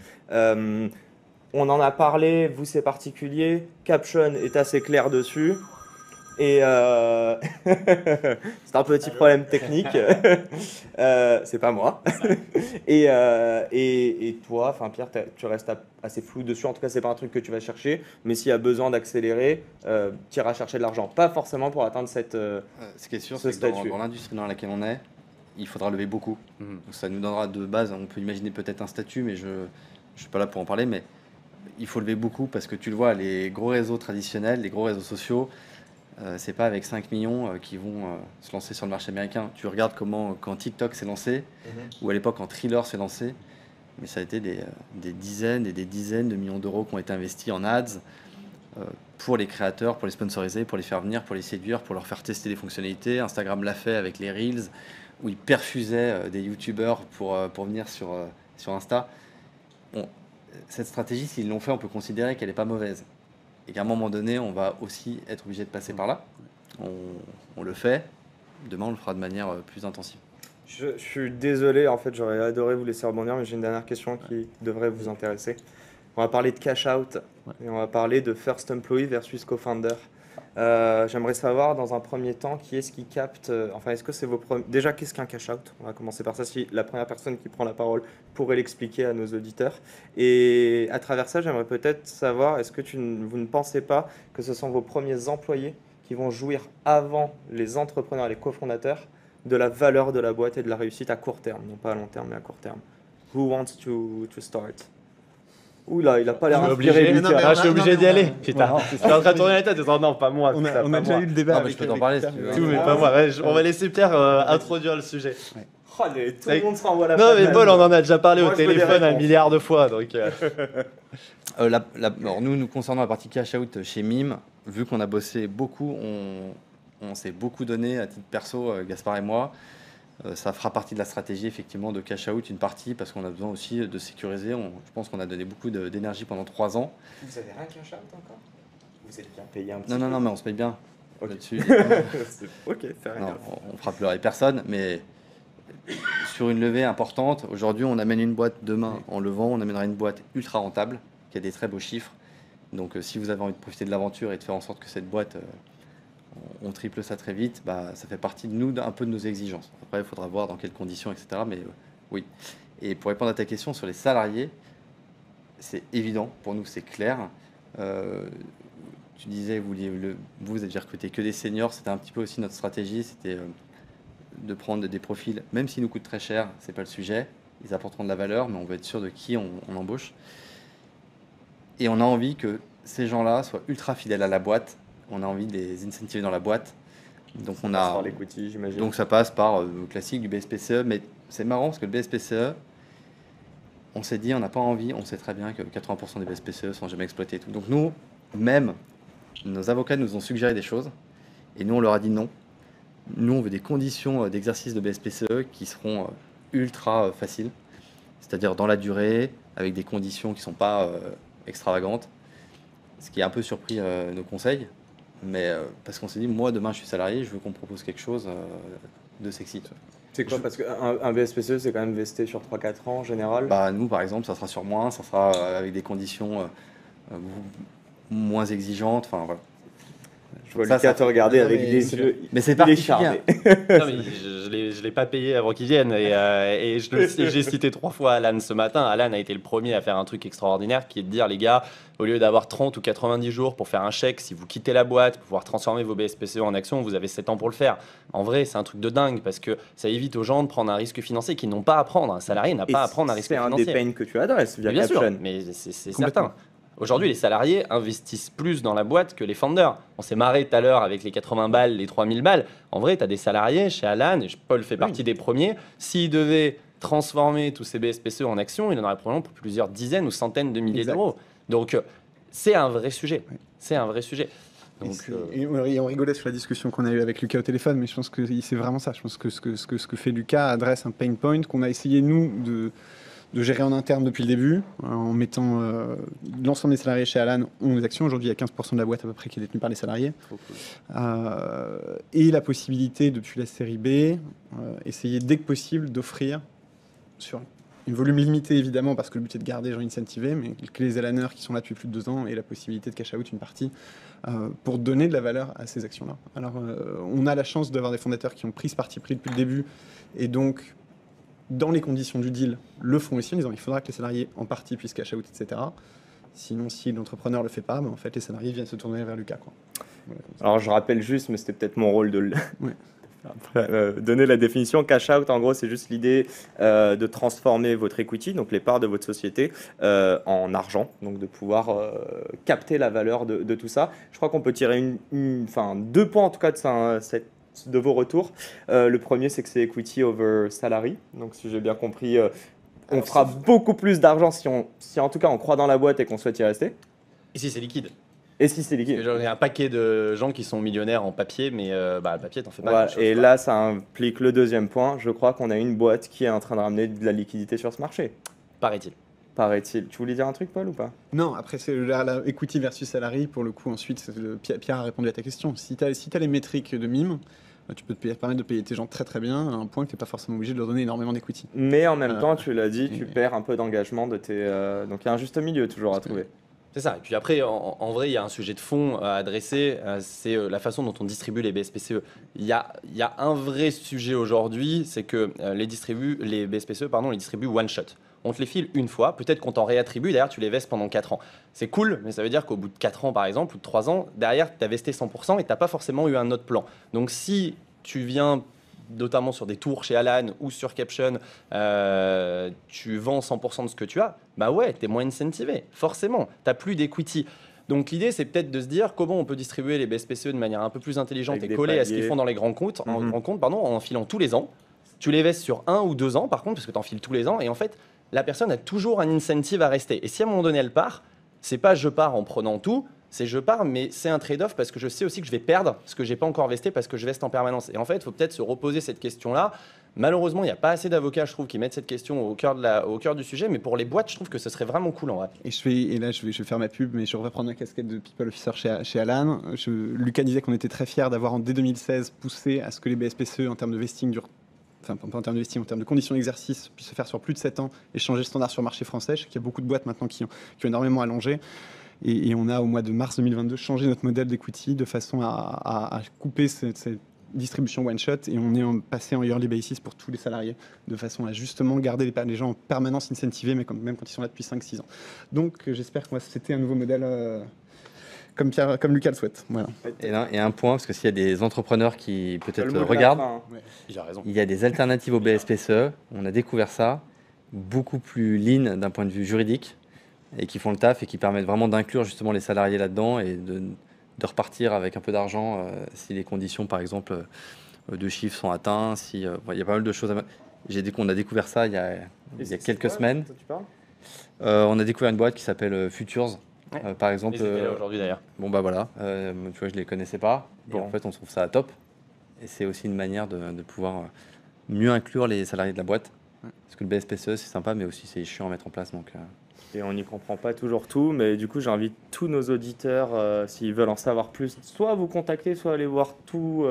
On en a parlé, vous c'est particulier, Caption est assez clair dessus. Et c'est un petit problème technique. C'est pas moi. Et toi, enfin Pierre, tu restes assez flou dessus. En tout cas, c'est pas un truc que tu vas chercher. Mais s'il y a besoin d'accélérer, tu iras chercher de l'argent. Pas forcément pour atteindre Ce qui est sûr, ce c'est que statut. dans l'industrie dans laquelle on est, il faudra lever beaucoup. Donc ça nous donnera de base, on peut imaginer peut-être un statut, mais je ne suis pas là pour en parler, mais il faut lever beaucoup parce que tu le vois, les gros réseaux traditionnels, les gros réseaux sociaux, c'est pas avec 5 millions qui vont se lancer sur le marché américain. Tu regardes quand TikTok s'est lancé, ou à l'époque quand Thriller s'est lancé, mais ça a été des dizaines et des dizaines de millions d'euros qui ont été investis en ads pour les créateurs, pour les sponsoriser, pour les faire venir, pour les séduire, pour leur faire tester des fonctionnalités. Instagram l'a fait avec les Reels, où ils perfusaient des YouTubeurs pour venir sur Insta. Bon, cette stratégie, s'ils l'ont fait, on peut considérer qu'elle n'est pas mauvaise. Et qu'à un moment donné, on va aussi être obligé de passer par là. On le fait. Demain, on le fera de manière plus intensive. Je suis désolé, en fait, j'aurais adoré vous laisser rebondir, mais j'ai une dernière question qui devrait vous intéresser. On va parler de cash out et on va parler de first employee versus co-founder. J'aimerais savoir, dans un premier temps, qui est-ce qui capte. Enfin, est-ce que c'est vos premiers. Déjà, qu'est-ce qu'un cash out? On va commencer par ça. Si la première personne qui prend la parole pourrait l'expliquer à nos auditeurs. Et à travers ça, j'aimerais peut-être savoir, est-ce que vous ne pensez pas que ce sont vos premiers employés qui vont jouir avant les entrepreneurs et les cofondateurs de la valeur de la boîte et de la réussite à court terme, non pas à long terme, mais à court terme? Who wants to start? Oula, il a pas l'air inspiré. Non, mais Je suis obligé d'y aller. voilà. Putain, je suis en train de tourner la tête. Non, pas moi. On putain, a pas déjà moi. eu le débat. Ah, mais je peux t'en parler si tu veux. Tout, mais pas moi. Ouais, on va laisser Pierre introduire le sujet. Oh, tout le monde s'envoie la Non, mais patate. Paul, on en a déjà parlé Moi, au je veux des téléphone un réponses. milliard de fois. Donc, Alors nous concernant la partie cash out chez Mime, vu qu'on a bossé beaucoup, on s'est beaucoup donné à titre perso, Gaspard et moi. Ça fera partie de la stratégie effectivement de cash out, une partie, parce qu'on a besoin aussi de sécuriser. Je pense qu'on a donné beaucoup d'énergie pendant 3 ans. Vous avez rien cash out encore? Vous êtes bien payé un petit Non, mais on se paye bien Ok. là-dessus. Ok, fair Non, enough. on fera pleurer personne, mais sur une levée importante, aujourd'hui on amène une boîte, demain en levant, on amènera une boîte ultra rentable, qui a des très beaux chiffres. Donc si vous avez envie de profiter de l'aventure et de faire en sorte que cette boîte, on triple ça très vite, bah, ça fait partie de nous, un peu de nos exigences. Après, il faudra voir dans quelles conditions, etc. Mais oui. Et pour répondre à ta question sur les salariés, c'est évident, pour nous c'est clair. Tu disais, vous aviez recruté que des seniors, c'était un petit peu aussi notre stratégie, c'était de prendre des profils, même s'ils nous coûtent très cher, c'est pas le sujet, ils apporteront de la valeur, mais on veut être sûr de qui on embauche. Et on a envie que ces gens-là soient ultra fidèles à la boîte, on a envie de les incentiver dans la boîte. Donc on a, Par l'equity, j'imagine. donc ça passe par le classique du BSPCE, mais c'est marrant parce que le BSPCE, on s'est dit, on n'a pas envie, on sait très bien que 80% des BSPCE sont jamais exploités et tout. Donc nous, même, nos avocats nous ont suggéré des choses, et nous on leur a dit non. Nous on veut des conditions d'exercice de BSPCE qui seront ultra faciles, c'est-à-dire dans la durée, avec des conditions qui ne sont pas extravagantes, ce qui a un peu surpris nos conseils. Mais parce qu'on s'est dit, moi demain je suis salarié, je veux qu'on me propose quelque chose de sexy. C'est quoi? Parce qu'un BSPCE, c'est quand même vesté sur 3-4 ans en général. Bah, nous par exemple, ça sera sur moins, ça sera avec des conditions moins exigeantes. Enfin voilà. Je vois ça, Lucas ça- te regarder Non, avec mais des c'est yeux. Mais c'est Il est particulier. charmé. non, mais je l'ai pas payé avant qu'il vienne. Et j'ai cité 3 fois Alan ce matin. Alan a été le premier à faire un truc extraordinaire qui est de dire, les gars, au lieu d'avoir 30 ou 90 jours pour faire un chèque, si vous quittez la boîte, pour pouvoir transformer vos BSPCE en actions, vous avez 7 ans pour le faire. En vrai, c'est un truc de dingue parce que ça évite aux gens de prendre un risque financier qu'ils n'ont pas à prendre. Un salarié n'a Et pas à prendre un risque c'est un financier. des pains que tu adresses via Mais bien sûr, Caption. mais c'est Complètement. certain. Aujourd'hui, les salariés investissent plus dans la boîte que les founders. On s'est marré tout à l'heure avec les 80 balles, les 3000 balles. En vrai, tu as des salariés chez Alan, et Paul fait partie des premiers. S'il devait transformer tous ces BSPCE en actions, il en aurait probablement pour plusieurs dizaines ou centaines de milliers Exact. d'euros. Donc, c'est un vrai sujet. C'est un vrai sujet. Donc, Et on rigolait sur la discussion qu'on a eue avec Lucas au téléphone, mais je pense que c'est vraiment ça. Je pense que ce que fait Lucas adresse un pain point qu'on a essayé, nous, de gérer en interne depuis le début, en mettant l'ensemble des salariés chez Alan ont des actions. Aujourd'hui, il y a 15% de la boîte à peu près qui est détenue par les salariés. Et la possibilité, depuis la série B, essayer dès que possible d'offrir sur un volume limité évidemment parce que le but est de garder les gens incentivés, mais que les Elaners qui sont là depuis plus de 2 ans aient la possibilité de cash out une partie pour donner de la valeur à ces actions-là. Alors on a la chance d'avoir des fondateurs qui ont pris ce parti pris depuis le début et donc dans les conditions du deal le font aussi en disant il faudra que les salariés en partie puissent cash out, etc. Sinon si l'entrepreneur ne le fait pas, en fait les salariés viennent se tourner vers Lucas, quoi. Voilà. Alors je rappelle juste, mais c'était peut-être mon rôle de Ouais. donner la définition. Cash out, en gros, c'est juste l'idée de transformer votre equity, donc les parts de votre société, en argent, donc de pouvoir capter la valeur de tout ça. Je crois qu'on peut tirer 2 points en tout cas de vos retours. Le premier, c'est que c'est equity over salary, donc si j'ai bien compris, on fera beaucoup plus d'argent si en tout cas on croit dans la boîte et qu'on souhaite y rester. Ici, c'est liquide. Et si c'est liquide. Il y a un paquet de gens qui sont millionnaires en papier, mais le papier, t'en fais pas Ouais, grand-chose. et quoi. là, ça implique le deuxième point. Je crois qu'on a une boîte qui est en train de ramener de la liquidité sur ce marché, Paraît-il. paraît-il. Tu voulais dire un truc, Paul, ou pas? Non, après, c'est la equity versus salary. Pour le coup, ensuite, Pierre a répondu à ta question. Si tu as les métriques de mime, tu peux te permettre de payer tes gens très très bien à un point que tu n'es pas forcément obligé de leur donner énormément d'equity. Mais en même temps, tu l'as dit, tu perds un peu d'engagement de tes. Donc il y a un juste milieu toujours à trouver. C'est ça. Et puis après, en vrai, il y a un sujet de fond à adresser. C'est la façon dont on distribue les BSPCE. Il y a un vrai sujet aujourd'hui, c'est que les BSPCE, on les distribue one shot. On te les file une fois, peut-être qu'on t'en réattribue, d'ailleurs tu les vestes pendant 4 ans. C'est cool, mais ça veut dire qu'au bout de 4 ans par exemple, ou de 3 ans, derrière tu as vesté 100% et tu n'as pas forcément eu un autre plan. Donc si tu viens, notamment sur des tours chez Alan ou sur Caption, tu vends 100% de ce que tu as, bah ouais, tu es moins incentivé, forcément, tu n'as plus d'equity. Donc l'idée, c'est peut-être de se dire comment on peut distribuer les BSPCE de manière un peu plus intelligente Avec et des collée à ce qu'ils paliers. font dans les grands comptes, en filant tous les ans. Tu les vestes sur 1 ou 2 ans, par contre, parce que tu en files tous les ans. Et en fait, la personne a toujours un incentive à rester. Et si à un moment donné, elle part, c'est pas je pars en prenant tout, c'est je pars, mais c'est un trade-off parce que je sais aussi que je vais perdre ce que j'ai pas encore vesté parce que je veste en permanence. Et en fait, il faut peut-être se reposer cette question-là. Malheureusement, il n'y a pas assez d'avocats, je trouve, qui mettent cette question au cœur du sujet. Mais pour les boîtes, je trouve que ce serait vraiment cool en vrai. Et là, je vais faire ma pub, mais je vais reprendre ma casquette de People Officer chez Alan. Lucas disait qu'on était très fiers d'avoir, dès 2016, poussé à ce que les BSPCE, en termes de vesting, pas en termes de vesting, en termes de conditions d'exercice, puissent se faire sur plus de 7 ans et changer le standard sur le marché français. Je sais qu'il y a beaucoup de boîtes maintenant qui ont énormément allongé. Et on a, au mois de mars 2022, changé notre modèle d'equity de façon à couper cette distribution one-shot et on est passé en yearly basis pour tous les salariés, de façon à justement garder les gens en permanence incentivés, mais même quand ils sont là depuis 5-6 ans. Donc j'espère qu'on va c'était un nouveau modèle comme Lucas le souhaite. Voilà. Et là, il y a un point, parce que s'il y a des entrepreneurs qui Le peut-être mot de la regardent, fin, hein. Il a raison. il y a des alternatives au BSPCE. On a découvert ça, beaucoup plus lean d'un point de vue juridique, et qui font le taf et qui permettent vraiment d'inclure justement les salariés là-dedans et de repartir avec un peu d'argent si les conditions, par exemple, de chiffres sont atteintes. Il y a pas mal de choses. On a découvert ça il y a quelques semaines. Ça, tu parles On a découvert une boîte qui s'appelle Futures. Par exemple, Ils étaient là aujourd'hui d'ailleurs. bon bah voilà, tu vois, je les connaissais pas. Et Bon. en fait, on trouve ça top. Et c'est aussi une manière de pouvoir mieux inclure les salariés de la boîte. Parce que le BSPCE, c'est sympa, mais aussi c'est chiant à mettre en place. Donc, Et on n'y comprend pas toujours tout, mais du coup, j'invite tous nos auditeurs, s'ils veulent en savoir plus, soit à vous contacter, soit aller voir tout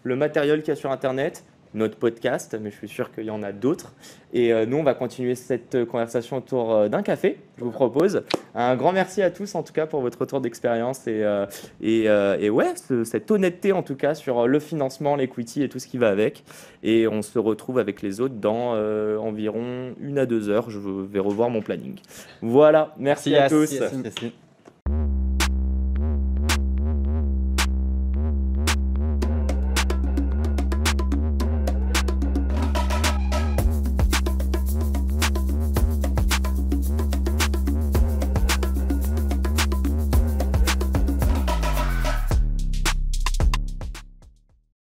le matériel qu'il y a sur Internet, notre podcast, mais je suis sûr qu'il y en a d'autres. Et nous, on va continuer cette conversation autour d'un café, je vous propose. Un grand merci à tous, en tout cas, pour votre retour d'expérience et ouais, cette honnêteté, en tout cas, sur le financement, l'equity et tout ce qui va avec. Et on se retrouve avec les autres dans environ 1 à 2 heures. Je vais revoir mon planning. Voilà, merci à tous. Yacine.